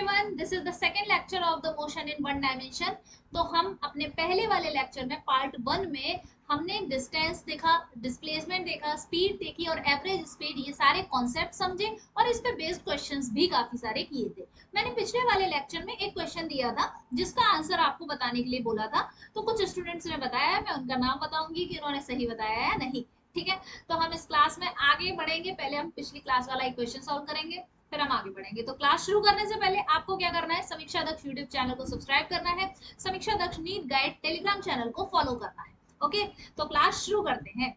Everyone, this is the second lecture of the motion in one dimension. तो हम अपने पहले वाले लेक्चर में पार्ट 1 में हमने डिस्टेंस देखा, डिस्प्लेसमेंट देखा, स्पीड देखी और एवरेज स्पीड, ये सारे कॉन्सेप्ट समझे और इस पे बेस्ड क्वेश्चंस भी काफी सारे किए थे। मैंने पिछले वाले लेक्चर में एक क्वेश्चन दिया था जिसका आंसर आपको बताने के लिए बोला था, तो कुछ स्टूडेंट्स ने बताया, मैं उनका नाम बताऊंगी कि उन्होंने सही बताया या नहीं। ठीक है, तो हम इस क्लास में आगे बढ़ेंगे। पहले हम पिछली क्लास वाला एक क्वेश्चन सॉल्व करेंगे, फिर हम आगे बढ़ेंगे। तो क्लास शुरू करने से पहले आपको क्या करना है, समीक्षा दक्ष यूट्यूब चैनल को सब्सक्राइब करना है, समीक्षा दक्ष नीट गाइड टेलीग्राम चैनल को फॉलो करना है। ओके, तो क्लास शुरू करते हैं।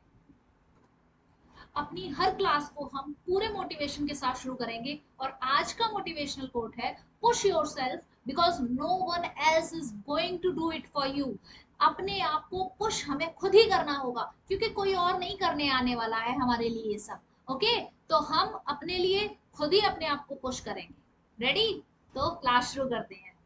अपनी हर क्लास को हम पूरे मोटिवेशन के साथ शुरू करेंगे और आज का मोटिवेशनल कोट है, push yourself because no one else is going to do it for you. अपने आप को पुश हमें खुद ही करना होगा क्योंकि कोई और नहीं करने आने वाला है हमारे लिए ये सब। ओके, तो हम अपने लिए खुद ही अपने आप को पुश करेंगे। रेडी? तो क्लास शुरू करते हैं।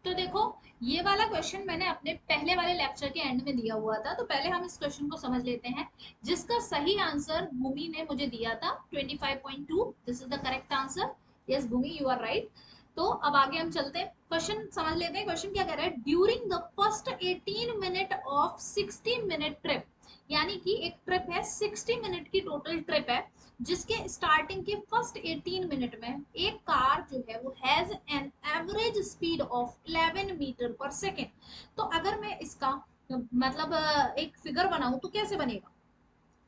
तो देखो, ये वाला क्वेश्चन मैंने अपने पहले वाले लेक्चर के एंड में दिया हुआ था, तो पहले हम इस क्वेश्चन को समझ लेते हैं जिसका सही आंसर भूमि ने मुझे दिया था 25.2। This is the correct answer. Yes Bhumi, you are right. तो अब आगे हम चलते हैं, क्वेश्चन समझ लेते हैं। क्वेश्चन क्या कह रहा है, during the first 18 minute of 60 minute trip, यानी कि एक ट्रिप है 60 मिनट की टोटल ट्रिप है जिसके स्टार्टिंग के फर्स्ट 18 मिनट में एक कार जो है वो has an average speed of 11 metre per second. तो अगर मैं इसका मतलब एक फिगर बनाऊं तो कैसे बनेगा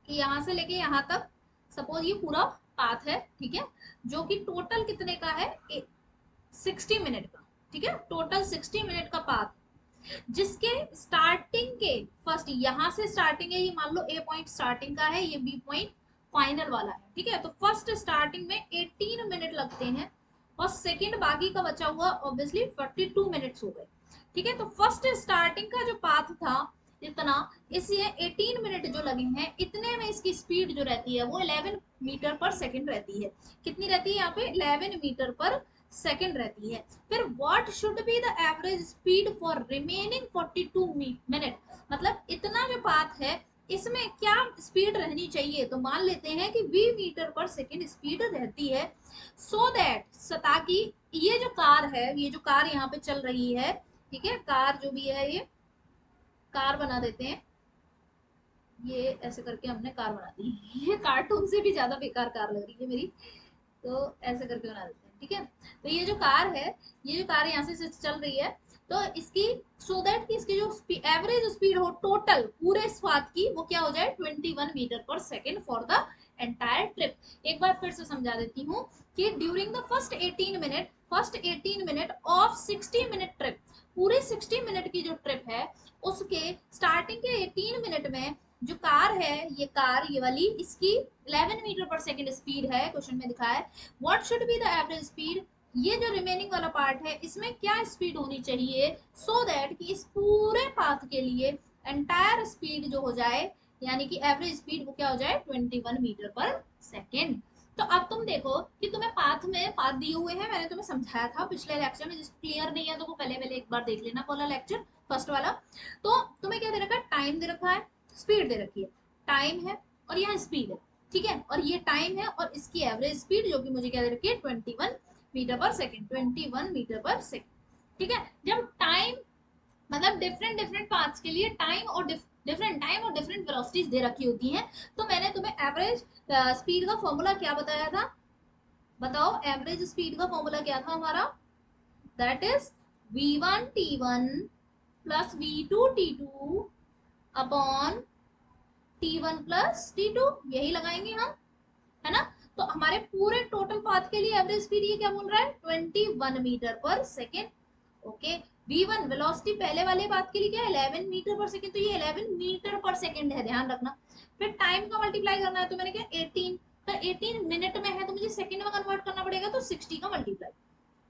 कि यहाँ से लेके यहाँ तक सपोज ये पूरा पाथ है, ठीक है, जो कि टोटल कितने का है, 60 मिनट का। ठीक है, टोटल 60 मिनट का पाथ जिसके स्टार्टिंग के फर्स्ट, यहां से स्टार्टिंग है, ये मान लो ए पॉइंट स्टार्टिंग का है, ये बी पॉइंट फाइनल वाला है। ठीक है, तो फर्स्ट स्टार्टिंग में 18 मिनट लगते हैं और सेकंड बाकी का बचा हुआ ऑब्वियसली 42 मिनट्स हो गए। ठीक है, तो फर्स्ट स्टार्टिंग का जो पाथ था इतना, इस ये 18 मिनट जो लगे हैं इतने में इसकी स्पीड जो रहती है वो 11 मीटर पर सेकंड रहती है। कितनी रहती है यहाँ पे, 11 मीटर पर सेकंड रहती है। फिर what should be the average speed for remaining 42 minute, मतलब इतना जो पाथ है इसमें क्या स्पीड रहनी चाहिए, तो मान लेते हैं कि v मीटर पर सेकंड स्पीड रहती है। सो दैट, ताकि ये जो कार है, ये जो कार यहाँ पे चल रही है, ठीक है, कार जो भी है, ये कार बना देते हैं, ये ऐसे करके हमने कार बना दी। ये कार्टून से भी ज्यादा बेकार कार लग रही है मेरी, तो ऐसे करके बना देते हैं। ठीक है, तो ये जो कार है, ये जो कार यहाँ से चल रही है, तो इसकी सो दैट कि इसकी जो एवरेज स्पीड हो टोटल पूरे स्वाद की, वो क्या हो जाए, 21 metre per second for the entire trip. एक बार फिर से समझा देती हूँ कि during the first 18 minute of 60 minute trip, पूरे 60 मिनट की जो ट्रिप है उसके स्टार्टिंग के 18 मिनट में जो कार है, ये कार ये वाली, इसकी 11 मीटर पर सेकेंड स्पीड है, क्वेश्चन में दिखाया है। What should be the average speed, ये जो रिमेनिंग वाला पार्ट है इसमें क्या स्पीड होनी चाहिए, सो दैट कि इस पूरे पाथ के लिए एंटायर स्पीड जो हो जाए, यानी कि एवरेज स्पीड वो क्या हो जाए, 21 मीटर पर सेकेंड। तो अब तुम देखो कि तुम्हें पाथ में पाथ दिए हुए हैं, मैंने तुम्हें समझाया था पिछले लेक्चर में, जिसको क्लियर नहीं है तो वो पहले एक बार देख लेना वाला लेक्चर, फर्स्ट वाला। तो तुम्हें क्या दे रखा है, टाइम दे रखा है, स्पीड दे रखी है, टाइम है और यहाँ स्पीड है। ठीक है, और ये टाइम है और इसकी एवरेज स्पीड जो कि मुझे क्या दे रखी है, 21 metre per second, 21 metre per second. ठीक है, जब टाइम मतलब डिफरेंट डिफरेंट पार्ट्स के लिए टाइम और डिफरेंट टाइम और डिफरेंट वेलोसिटीज दे रखी होती हैं, तो मैंने तुम्हें एवरेज स्पीड का फॉर्मूला क्या बताया था, बताओ, एवरेज स्पीड का फॉर्मूला क्या था हमारा, that is v1t1 plus v2t2 upon t1 plus t2, यही लगाएंगे हम, है ना। तो हमारे पूरे टोटल पाथ के लिए एवरेज स्पीड ये क्या बोल रहा है, 21 metre per second. Okay, v1 velocity पहले वाले बात के लिए क्या है, 11 मीटर पर सेकेंड, तो ये 11 मीटर पर सेकेंड है, ध्यान रखना। फिर टाइम का मल्टीप्लाई करना है, तो मैंने क्या 18, तो 18 मिनट में है तो मुझे सेकेंड में कन्वर्ट करना पड़ेगा, तो 60 का मल्टीप्लाई।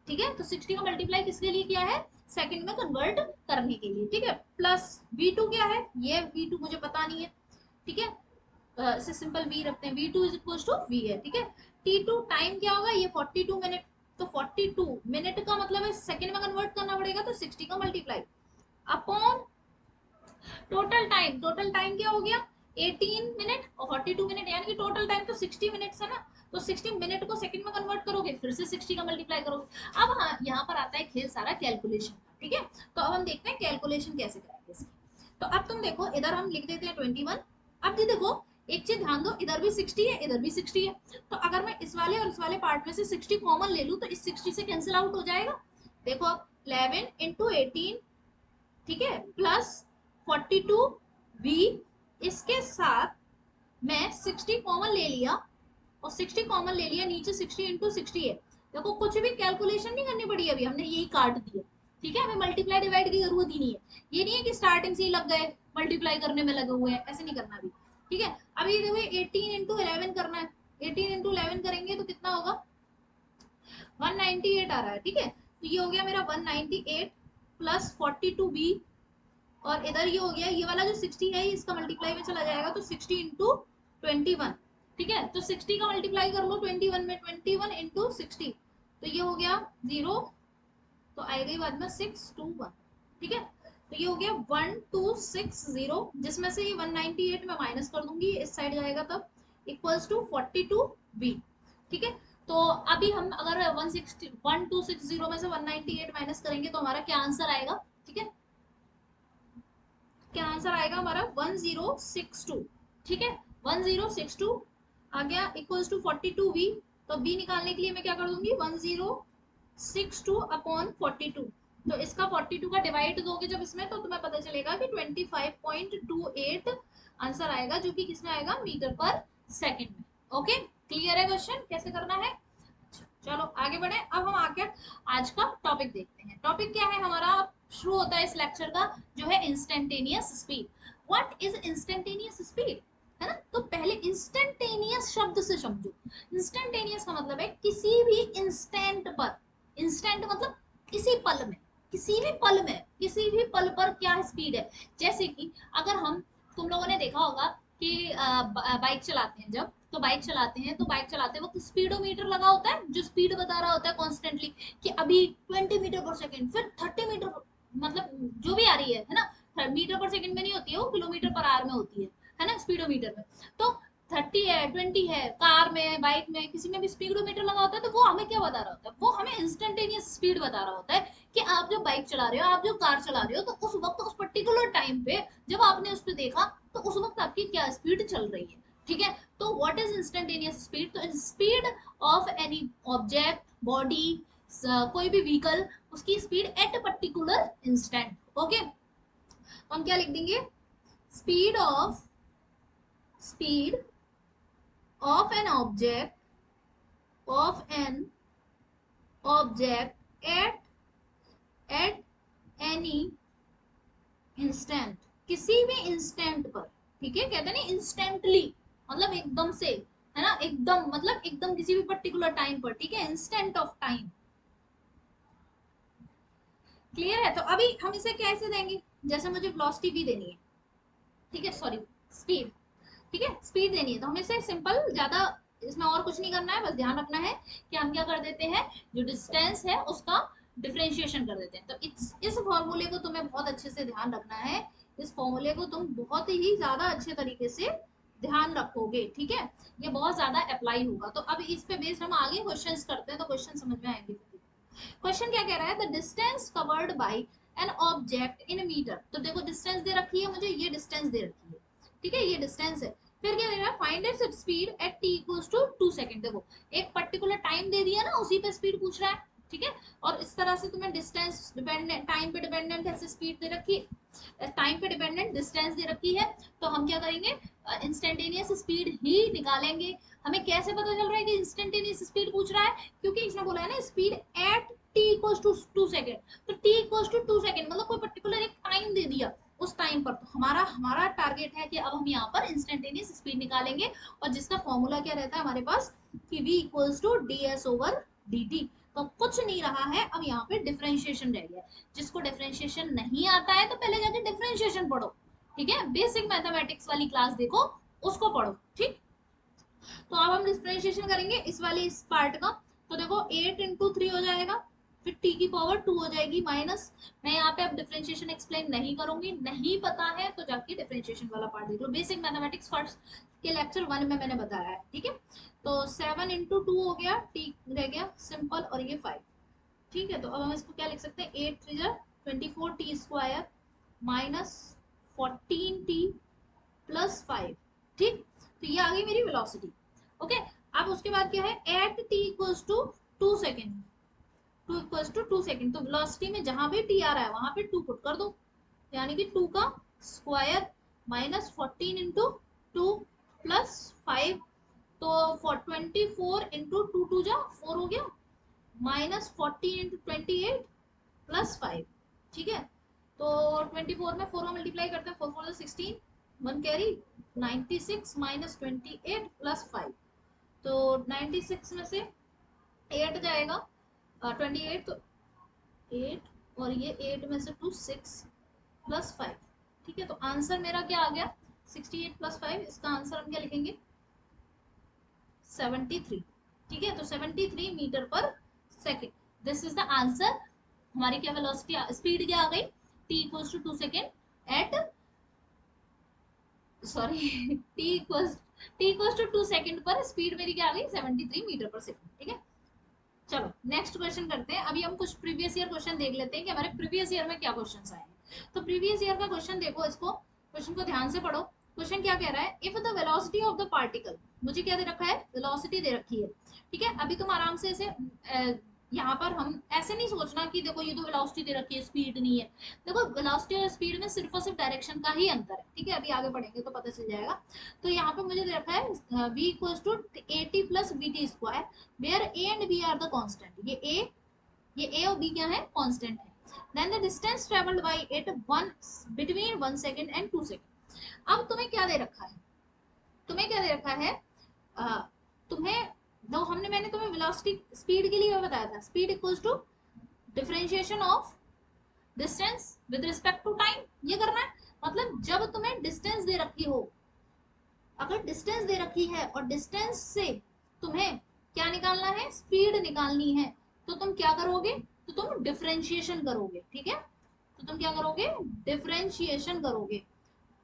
ठीक है, तो 60 का मल्टीप्लाई किसके लिए किया है, सेकंड में कन्वर्ट करने के लिए। ठीक है, प्लस v2 क्या है, ये v2 मुझे पता नहीं है। ठीक है, इसे सिंपल v रखते हैं, v2 is equal to v है। ठीक है, t2 टाइम क्या होगा, ये 42 मिनट, तो 42 मिनट का मतलब है सेकंड में कन्वर्ट करना पड़ेगा, तो 60 का मल्टीप्लाई अपॉन टोटल टाइम क्या हो गया, 18 मिनट और 42 मिनट, यानी कि टोटल टाइम तो 60 मिनट्स है ना, तो 60 मिनट को सेकंड में कन्वर्ट करोगे, फिर से 60 का मल्टीप्लाई करोगे। अब हाँ, यहाँ पर आता है खेल सारा कैलकुलेशन, ठीक है। तो अब हम देखते हैं कैलकुलेशन कैसे करेंगे इसकी। तो अब तुम देखो, इधर हम लिख देते हैं 21। अब ये देखो, एक चीज ध्यान दो, इधर भी 60 है, इधर भी 60 है। तो अगर मैं इस वाले और इस वाले पार्ट में से 60 कॉमन ले लूं तो इस 60 से कैंसिल आउट हो जाएगा। देखो अब 11 इंटू 18, ठीक है, प्लस 42v, इसके साथ मैं 60 कॉमन ले लिया, और 60 कॉमन ले लिया, नीचे 60 इंटू 60 है। देखो कुछ भी कैलकुलेशन नहीं करनी पड़ी, अभी हमने यही काट दिया, ठीक है। हमें मल्टीप्लाई डिवाइड की जरूरत ही नहीं है। ये नहीं है कि स्टार्टिंग से ही लग गए मल्टीप्लाई करने में लगे हुए हैं, ऐसे नहीं करना अभी, ठीक है। अभी देखो 18 इंटू 11 करना है, 18 इंटू 11 करेंगे तो कितना होगा, 198 आ रहा है, ठीक है। तो ये हो गया मेरा 198 प्लस 42b, और इधर ये हो गया, ये वाला जो 60 है इसका मल्टीप्लाई में चला जाएगा, तो 60 इंटू 21, ठीक है। तो 60 का मल्टीप्लाई कर लो 21 में, 21 इंटू 60, तो ये हो गया 0, तो आएगा ही बाद में 621, ठीक है। तो ये हो गया 1260, जिसमें से ये 198 में माइनस कर दूंगी, इस साइड जाएगा, तब इक्वल्स टू 42b, ठीक है। तो अभी हम अगर 1260 में से 198 माइनस करेंगे तो हमारा क्या आंसर आएगा, ठीक है। क्या आंसर आएगा हमारा 1062, ठीक है। 1062 आ गया, इक्वल्स टू 42v। तो b निकालने के लिए मैं क्या कर दूंगी, 1062 अपॉन 42, तो इसका 42 का डिवाइड दोगे जब इसमें, तो तुम्हें पता चलेगा कि 25.28 आंसर आएगा, जो कि किसमें आएगा, मीटर पर सेकंड में। ओके, क्लियर है क्वेश्चन कैसे करना है। चलो आगे बढ़े, अब हम आगे आज का टॉपिक देखते हैं। टॉपिक क्या है हमारा, शुरू होता है इस लेक्चर का, जो है instantaneous speed. What is instantaneous speed, है ना। तो पहले इंस्टेंटेनियस शब्द से समझो। इंस्टेंटेनियस का मतलब है किसी भी इंस्टेंट पर, इंस्टेंट मतलब किसी पल में, किसी भी पल में, किसी भी पल पर क्या स्पीड है। जैसे कि अगर हम, तुम लोगों ने देखा होगा कि बाइक चलाते हैं, जब तो बाइक चलाते हैं, तो बाइक चलाते वक्त स्पीडोमीटर लगा होता है, जो स्पीड बता रहा होता है कॉन्स्टेंटली, कि अभी 20 मीटर पर सेकंड, फिर 30 मीटर, मतलब जो भी आ रही है ना, मीटर पर सेकंड में नहीं होती है वो, किलोमीटर पर आवर में होती है ना, स्पीडोमीटर में। तो 30 है, 20 है, कार में, बाइक में, किसी में भी स्पीडोमीटर लगा होता है, तो वो हमें क्या बता रहा होता है, वो हमें इंस्टेंटेनियस स्पीड बता रहा होता है, कि आप जो बाइक चला रहे हो, आप जो कार चला रहे हो, तो उस वक्त, उस पर्टिकुलर टाइम पे जब आपने उस पर देखा, तो उस वक्त आपकी क्या स्पीड चल रही है, ठीक है। तो व्हाट इज इंस्टेंटेनियस स्पीड, तो speed of any object, body, कोई भी व्हीकल, उसकी speed at particular instant. Okay, तो हम क्या लिख देंगे, speed of an object at any instant, किसी भी इंस्टेंट पर, ठीक है। कहते हैं ना इंस्टेंटली, मतलब एकदम से, है ना, एकदम मतलब एकदम किसी भी पर्टिकुलर टाइम पर, ठीक है, इंस्टेंट ऑफ टाइम। क्लियर है। तो अभी हम इसे कैसे देंगे, जैसे मुझे वेलोसिटी भी देनी है, ठीक है, सॉरी स्पीड, ठीक है, स्पीड देनी है, तो हमें इसे सिंपल, ज्यादा इसमें और कुछ नहीं करना है, बस ध्यान रखना है कि हम क्या कर देते हैं, जो डिस्टेंस है उसका डिफरेंशिएशन कर देते हैं। तो इस फॉर्मूले को तुम्हें बहुत अच्छे से ध्यान रखना है, इस फॉर्मूले को तुम बहुत ही ज्यादा अच्छे तरीके से ध्यान रखोगे, ठीक है। ये बहुत ज्यादा अप्लाई होगा। तो अब इस पे बेस्ड हम आगे क्वेश्चंस करते हैं, तो क्वेश्चन समझ में आएंगे। क्वेश्चन क्या कह रहा है, the distance covered by an object in metre. तो देखो डिस्टेंस दे रखी है मुझे, ये डिस्टेंस दे रखी है, ठीक है, ये डिस्टेंस है। फिर क्या दे रहा है, find its speed at t equals to 2 second. देखो एक पर्टिकुलर टाइम दे दिया ना, उसी पे स्पीड पूछ रहा है, ठीक है। और इस तरह से तुम्हें डिस्टेंस डिपेंडेंट, टाइम पे डिपेंडेंट ऐसे स्पीड दे रखी है, टाइम पे डिपेंडेंट डिस्टेंस दे रखी है, तो हम क्या करेंगे, इंस्टेंटेनियस स्पीड ही निकालेंगे। हमें कैसे पता चल रहा है कि इंस्टेंटेनियस स्पीड पूछ रहा है, क्योंकि इसमें बोला है ना speed at t equals to 2 second, तो t इक्वल्स टू 2 सेकंड मतलब कोई पर्टिकुलर एक टाइम दे दिया, उस टाइम पर। तो हमारा टारगेट है कि अब हम यहाँ पर इंस्टेंटेनियस स्पीड निकालेंगे, और जिसका फॉर्मूला क्या रहता है हमारे पास, कि v equals to ds over dt। तो कुछ नहीं रहा है, अब यहाँ पे डिफरेंशिएशन रह गया। जिसको डिफरेंशिएशन नहीं आता है तो पहले जाके डिफरेंशिएशन पढ़ो, ठीक है, बेसिक मैथमेटिक्स वाली क्लास देखो, उसको पढ़ो, ठीक। तो अब हम डिफरेंशिएशन करेंगे इस वाले इस पार्ट का। तो देखो 8 इंटू 3 हो जाएगा, फिर टी की पावर 2 हो जाएगी माइनस, मैं यहाँ पे अब डिफरेंशिएशन एक्सप्लेन नहीं करूंगी, नहीं पता है तो जाके डिफरेंशिएशन वाला पार्ट देख लो, बेसिक मैथमेटिक्स फर्स्ट के लेक्चर 1 में मैंने बताया है, ठीक है। तो 7 इंटू 2 हो गया, टी रह गया सिंपल, और ये 5, ठीक है। तो अब हम इसको क्या लिख सकते हैं, 8 3 24 T square minus 14 T plus 5, ठीक। तो ये आ गई मेरी वेलोसिटी, ओके। अब उसके बाद क्या है, at T equals to 2 second, 2 तो वेलोसिटी में जहां भी टी आ रहा है वहां पे 2 पुट कर दो, यानी कि 2 का स्क्वायर माइनस 14 इंटू 2 प्लस 5, तो 24 इंटू 2 2 जा 4 हो गया, माइनस 14 इंटू 28 प्लस 5, ठीक है। तो 24 में 4 मल्टीप्लाई करते हैं, 4 4 16, 1 कैरी 96 माइनस 28 प्लस 5, तो 96 में से 8 जाएगा 28, तो 8, और ये 8 में से 2 6 प्लस 5, ठीक है। तो आंसर मेरा क्या आ गया, 68 प्लस 5, इसका आंसर हम क्या लिखेंगे, 73, ठीक है। तो 73 metre per second, this is the answer. हमारी क्या वेलोसिटी, स्पीड क्या आ गई, t equals to 2 second at, sorry T equals to 2 second पर स्पीड मेरी क्या आ गई, 73 मीटर पर सेकेंड, ठीक है। चलो नेक्स्ट क्वेश्चन करते हैं। अभी हम कुछ प्रीवियस ईयर क्वेश्चन देख लेते हैं कि हमारे प्रीवियस ईयर में क्या क्वेश्चन आए हैं। तो प्रीवियस ईयर का क्वेश्चन देखो, इसको क्वेश्चन को ध्यान से पढ़ो। क्वेश्चन क्या कह रहा है, if the velocity of the particle, मुझे क्या दे रखा है, वेलोसिटी दे रखी है, ठीक है। अभी तुम आराम से इसे यहाँ पर हम ऐसे नहीं सोचना कि देखो ये तो वेलोसिटी दे रखी है, स्पीड नहीं है। देखो वेलोसिटी और स्पीड में सिर्फ और सिर्फ डायरेक्शन का ही अंतर है, ठीक है। अभी आगे बढ़ेंगे तो पता चल जाएगा। तो यहाँ पे मुझे दे रखा है v equals to 80 plus B T square, where A and B are the constant, ये ए और बी क्या है, कांस्टेंट है। Then the distance travelled by it 1 between 1 second and 2 second. अब तुम्हें क्या दे रखा है, तुम्हें क्या दे रखा है, आ, तुम्हें दो, मैंने तुम्हें वेलोसिटी स्पीड के लिए बताया था, speed equals to differentiation of distance with respect to time, ये करना है। मतलब जब तुम्हें डिस्टेंस दे रखी हो, अगर डिस्टेंस दे रखी है और डिस्टेंस से तुम्हें क्या निकालना है, स्पीड निकालनी है, तो तुम क्या करोगे, तो तुम डिफरेंशिएशन करोगे, ठीक है। तो तुम क्या करोगे, डिफरेंशिएशन करोगे।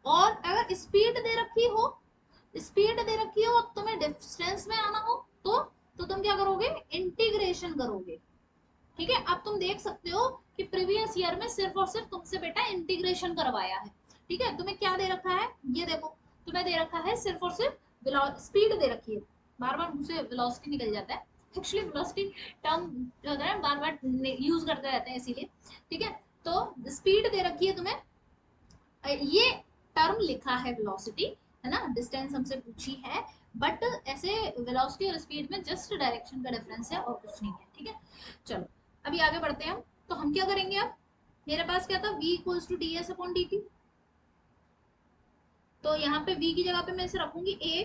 और अगर स्पीड दे रखी हो, स्पीड दे रखी हो, तुम्हें डिस्टेंस में आना हो, तो तुम क्या करोगे, इंटीग्रेशन करोगे, ठीक है। अब तुम देख सकते हो कि प्रीवियस ईयर में सिर्फ और सिर्फ तुमसे बेटा इंटीग्रेशन करवाया है, ठीक है। तुम्हें क्या दे रखा है, ये देखो, तुम्हें दे रखा है सिर्फ और सिर्फ स्पीड दे रखी है, बार बार मुझसे वेलोसिटी निकल जाता है, एक्चुअली वेलोसिटी टर्म जो होता है बार बार यूज करते रहते हैं इसीलिए, ठीक है। तो स्पीड दे रखी है तुम्हें, ये टर्म लिखा है वेलोसिटी, है ना, डिस्टेंस हमसे पूछी है, बट ऐसे वेलोसिटी और स्पीड में जस्ट डायरेक्शन का डिफरेंस है और कुछ नहीं है, ठीक है। चलो अभी आगे बढ़ते हैं हम। तो हम क्या करेंगे, अब मेरे पास क्या था, v equals to D S upon D T, तो यहाँ पे v की जगह पे मैं इसे रखूंगी a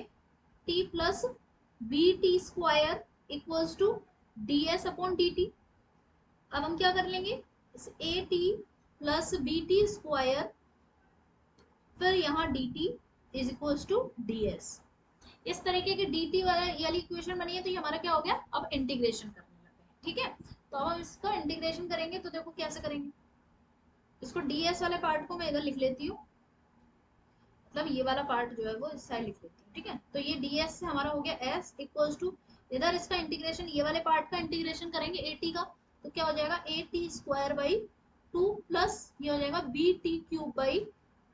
t plus B T square equals to D S upon D T. अब हम क्या कर लेंगे, इस A T plus B T square, फिर यहाँ D T is equals to D S, इस तरीके की डी टी वाली इक्वेशन बनी है। तो ये हमारा क्या हो गया, अब इंटीग्रेशन करने लगे हैं, ठीक है। तो अब हम इसका इंटीग्रेशन करेंगे, तो देखो कैसे करेंगे, इसको डी एस वाले पार्ट को मैं इधर लिख लेती हूँ, मतलब ये वाला पार्ट जो है वो इस साइड लिख लेती हूँ, ठीक है। तो ये डी एस से हमारा हो गया एस इक्वल्स टू, इधर इसका इंटीग्रेशन, ये वाले पार्ट का इंटीग्रेशन करेंगे ए टी का, तो क्या हो जाएगा, ए टी स्क्वायर बाई 2 प्लस ये हो जाएगा बी टी क्यूब बाई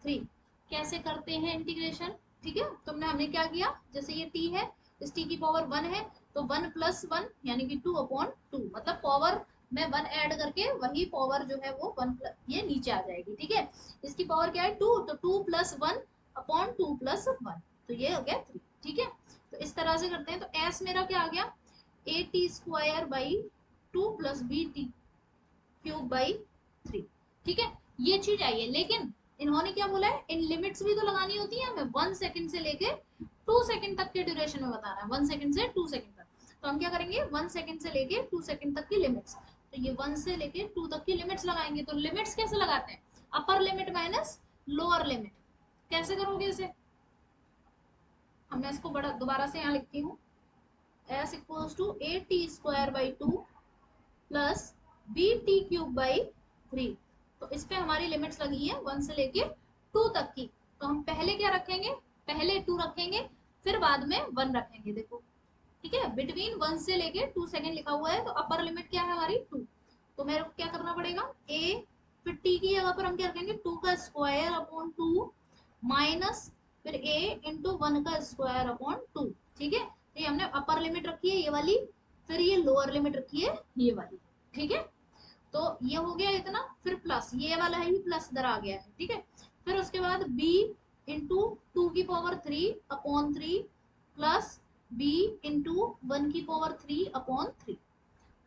3। कैसे करते हैं इंटीग्रेशन, ठीक है। तुमने हमने क्या किया, जैसे ये t है, इस t की पावर 1 है, तो 1 प्लस 1 यानी कि 2 अपॉन 2, मतलब पावर में 1 ऐड करके वही पावर जो है वो 1 प्लस ये नीचे आ जाएगी, ठीक है। इसकी पावर क्या है 2, तो 2 प्लस 1 अपॉन 2 प्लस 1, तो ये हो गया 3, ठीक है। तो इस तरह से करते हैं। तो s मेरा क्या आ गया, A T square by 2 plus B T cube by 3, ठीक है। ये चीज आई है, लेकिन इन्होंने क्या बोला है, इन लिमिट्स भी तो लगानी होती है हमें, 1 सेकंड से लेके 2 सेकंड तक के ड्यूरेशन में बताना है, 1 सेकंड से 2 सेकंड तक। तो हम क्या करेंगे, 1 सेकंड से लेके 2 सेकंड तक की लिमिट्स, तो ये 1 से लेके 2 तक की लिमिट्स लगाएंगे। तो लिमिट्स कैसे लगाते हैं, अपर लिमिट माइनस लोअर लिमिट, कैसे करोगे इसे, मैं इसको बड़ा दोबारा से यहाँ लिखती हूँ, S equals to A T square by 2 plus B T cube by 3। तो इस पे हमारी लिमिट्स लगी है 1 से लेके 2 तक की। तो हम पहले क्या रखेंगे, पहले 2 रखेंगे, फिर बाद में 1 रखेंगे। देखो ठीक है, बिटवीन 1 से लेके 2 सेकेंड लिखा हुआ है, तो अपर लिमिट क्या है हमारी 2। तो मेरे को क्या करना पड़ेगा, ए, फिर टी की जगह पर हम क्या रखेंगे 2 का स्क्वायर अपॉन 2 माइनस फिर ए इंटू 1 का स्क्वायर अपॉन 2। ठीक है, तो ये हमने अपर लिमिट रखी है ये वाली, फिर ये लोअर लिमिट रखी है ये वाली। ठीक है, तो ये हो गया इतना, फिर प्लस ये वाला है, ये प्लस इधर आ गया है। ठीक है, फिर उसके बाद b इंटू 2 की power 3 upon 3 plus b into 1 की पावर 3 अपॉन 3।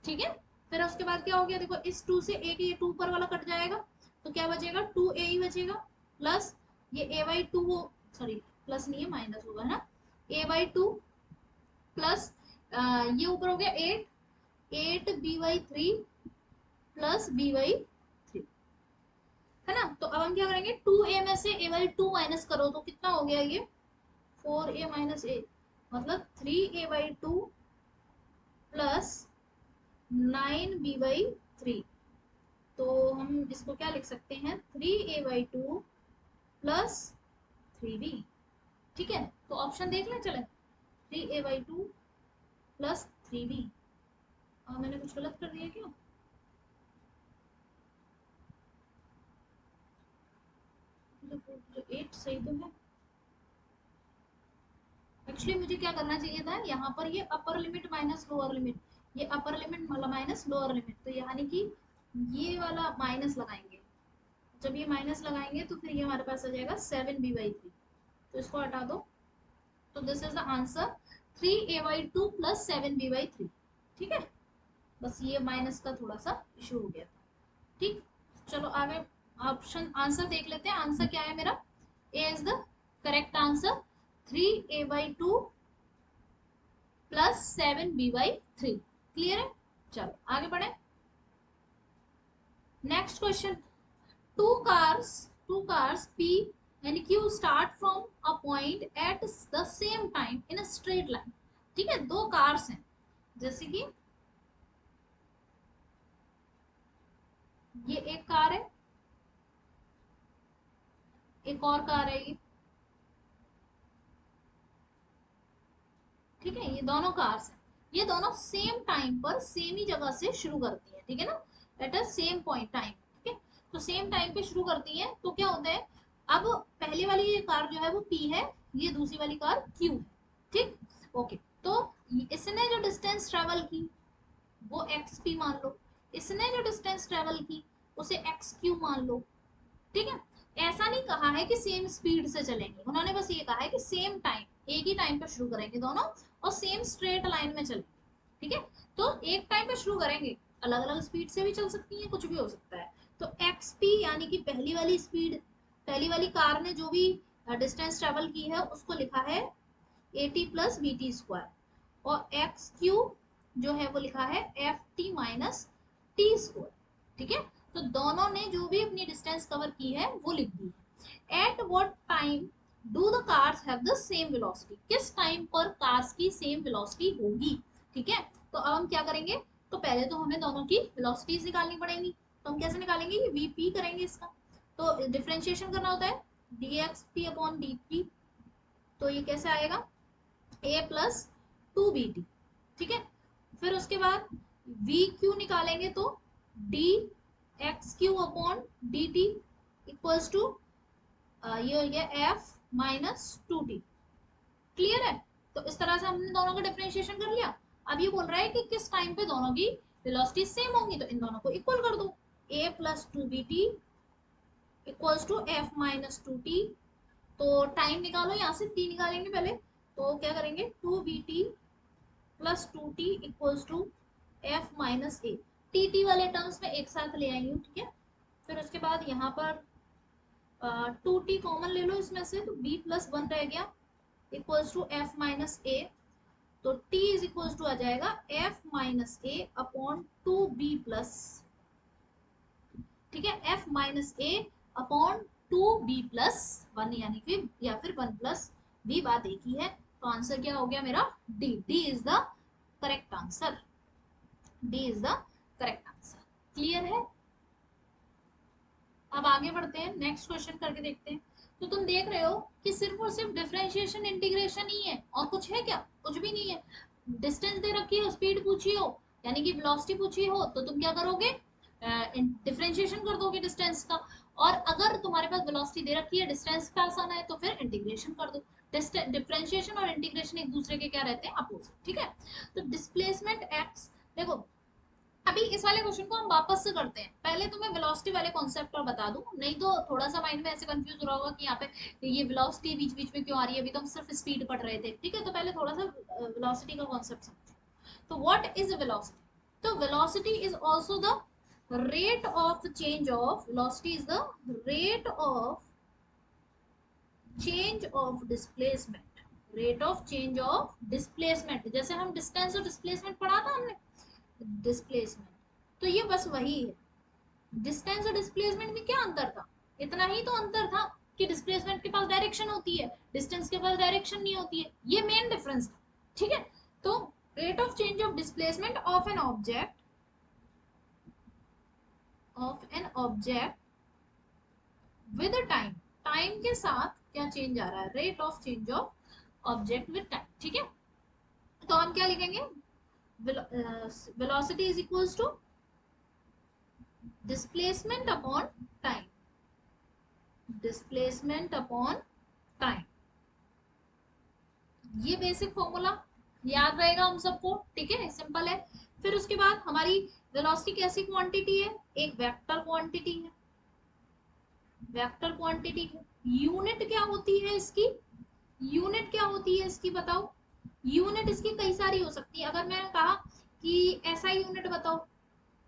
ठीक है, फिर उसके बाद क्या हो गया, देखो इस 2 से एक ये 2 ऊपर वाला कट जाएगा, तो क्या बचेगा 2a ही बचेगा, प्लस ये a बाई 2 हो, सॉरी प्लस नहीं है माइनस होगा है ना, a बाई 2 प्लस ये ऊपर हो गया 8 b by 3 plus b by 3 है ना। तो अब हम क्या करेंगे 2a में से a बाई 2 माइनस करो तो कितना हो गया ये 4a माइनस a, मतलब 3a by 2 plus 9b by 3। तो हम इसको क्या लिख सकते हैं 3a बाई 2 प्लस 3b। ठीक है, तो ऑप्शन देख लें, चले 3a बाई 2 प्लस 3b। मैंने कुछ गलत कर दिया क्या, जो 8 सही तो है। एक्चुअली मुझे क्या करना चाहिए था यहाँ पर, ये upper limit minus lower limit, ये upper limit minus lower limit, तो यानी कि ये वाला माइनस लगाएंगे। जब ये माइनस लगाएंगे तो फिर ये हमारे पास आ जाएगा 7b बाई 3। तो इसको हटा दो, तो this is the answer 3a by 2 plus 7b by 3। ठीक है, बस ये माइनस का थोड़ा सा इशू हो गया था। ठीक, चलो आगे ऑप्शन आंसर देख लेते हैं। आंसर क्या है मेरा, A is the correct answer, 3a by 2 plus 7b by 3। Clear है, चलो आगे बढ़े। Next question, two cars p and q start from a point at the same time in a straight line। ठीक है, दो कार्स हैं, जैसे कि ये एक कार है, एक और कार है ये। ठीक है, ये दोनों कार्स हैं, ये दोनों सेम टाइम पर सेम ही जगह से शुरू करती हैं। ठीक है ना, at a same point time. ठीक है, तो सेम टाइम पे शुरू करती हैं, तो क्या होता है, अब पहले वाली ये कार जो है वो p है, ये दूसरी वाली कार q है। ठीक, ओके, तो इसने जो डिस्टेंस ट्रेवल की वो एक्स पी मान लो, इसने जो डिस्टेंस ट्रेवल की उसे एक्स क्यू मान लो। ठीक है, ऐसा नहीं कहा है कि सेम स्पीड से चलेंगे, उन्होंने बस ये कहा है कि सेम टाइम, एक ही टाइम पे शुरू करेंगे दोनों और सेम स्ट्रेट लाइन में चलेंगे। ठीक है, तो एक टाइम पे शुरू करेंगे, अलग अलग स्पीड से भी चल सकती है, कुछ भी हो सकता है। तो एक्स पी यानी कि पहली वाली स्पीड, पहली वाली कार ने जो भी डिस्टेंस ट्रेवल की है उसको लिखा है A T plus B T square, और एक्स क्यू जो है वो लिखा है F T minus T square. ठीक है, तो दोनों ने जो भी अपनी डिस्टेंस कवर की है वो लिख दी है। At what time do the cars have the same velocity, किस टाइम पर कार्स की सेम वेलोसिटी होगी। ठीक है, तो अब हम क्या करेंगे, तो पहले तो हमें दोनों की वेलोसिटीज निकालनी पड़ेंगी। तो हम कैसे निकालेंगे, ये वीपी करेंगे इसका, तो डिफरेंशिएशन करना होता है D x P upon D P. तो ये कैसे आएगा, ए प्लस 2bt। ठीक है, फिर उसके बाद वी क्यू निकालेंगे तो D X Q upon D T equals to ये हो गया एफ माइनस 2t। क्लियर है, तो इस तरह से हमने दोनों का डिफरेंशिएशन कर लिया। अब ये बोल रहा है कि किस टाइम पे दोनों की वेलोसिटी सेम होंगी, तो इन दोनों को इक्वल कर दो, a plus 2bt equals to F minus 2t। तो टाइम निकालो, यहाँ से t निकालेंगे पहले, तो क्या करेंगे 2bt plus 2t equals to F minus A, T T वाले टर्म्स में एक साथ ले आई हूँ। ठीक है, फिर उसके बाद यहाँ पर 2t कॉमन ले लो इसमें से, तो b प्लस 1 रह गया इक्वल्स टू एफ माइनस ए। तो t इज इक्वल्स टू आ जाएगा एफ माइनस ए अपॉन 2b प्लस, ठीक है, एफ माइनस ए अपॉन 2b प्लस 1, यानी कि या फिर 1 प्लस b, बात एक ही है। तो आंसर क्या हो गया मेरा, D, D is the correct answer, D is the correct answer. Clear है? अब आगे बढ़ते हैं, नेक्स्ट क्वेश्चन करके देखते हैं। तो तुम देख रहे हो कि सिर्फ और सिर्फ डिफरेंशिएशन इंटीग्रेशन ही है, और कुछ है क्या? कुछ भी नहीं है। डिस्टेंस दे रखी हो, स्पीड पूछी हो, यानी कि वेलोसिटी पूछी हो, तो तुम क्या करोगे? डिफरेंशिएशन कर दोगे डिस्टेंस का। और अगर तुम्हारे पास वेलोसिटी दे रखी है, डिस्टेंस का आसान है, तो फिर इंटीग्रेशन कर दो। डिफरेंशिएशन और इंटीग्रेशन एक दूसरे के क्या रहते हैं? अपोजिट। ठीक है, तो डिस्प्लेसमेंट एक्स, देखो अभी इस वाले क्वेश्चन को हम वापस से करते हैं। पहले तो मैं वेलोसिटी वाले कॉन्सेप्ट और बता दूं, नहीं तो थोड़ा सा माइंड में ऐसे कंफ्यूज हो रहा होगा कि यहाँ पे ये वेलोसिटी बीच बीच में क्यों आ रही है, अभी तो हम सिर्फ स्पीड पढ़ रहे थे। ठीक है, तो पहले थोड़ा सा वेलोसिटी का कॉन्सेप्ट समझो। तो व्हाट इज वेलोसिटी? तो velocity is also the rate of change of velocity is the rate of change of displacement, rate of change of displacement। जैसे हम डिस्टेंस और डिस्प्लेसमेंट पढ़ा था हमने, डिस्प्लेसमेंट, तो ये बस वही है। डिस्टेंस और डिस्प्लेसमेंट में क्या अंतर था? इतना ही तो अंतर था कि डिस्प्लेसमेंट के पास डायरेक्शन होती है, डिस्टेंस के पास डायरेक्शन नहीं होती है, ये मेन डिफरेंस था। ठीक है, तो rate of change of displacement of an object, with time, time के साथ क्या चेंज आ रहा है? Rate of change of object with time. ठीक है, तो हम क्या लिखेंगे? Velocity is equals to displacement upon time, displacement upon time. ये बेसिक फॉर्मूला याद रहेगा हम सबको। ठीक है, सिंपल है। फिर उसके बाद हमारी वेलोसिटी कैसी क्वांटिटी है? एक वेक्टर क्वांटिटी है, वेक्टर क्वांटिटी है। यूनिट क्या होती है इसकी? यूनिट क्या होती है इसकी बताओ? यूनिट इसकी कई सारी हो सकती है। अगर मैं कहा कि ऐसा यूनिट बताओ,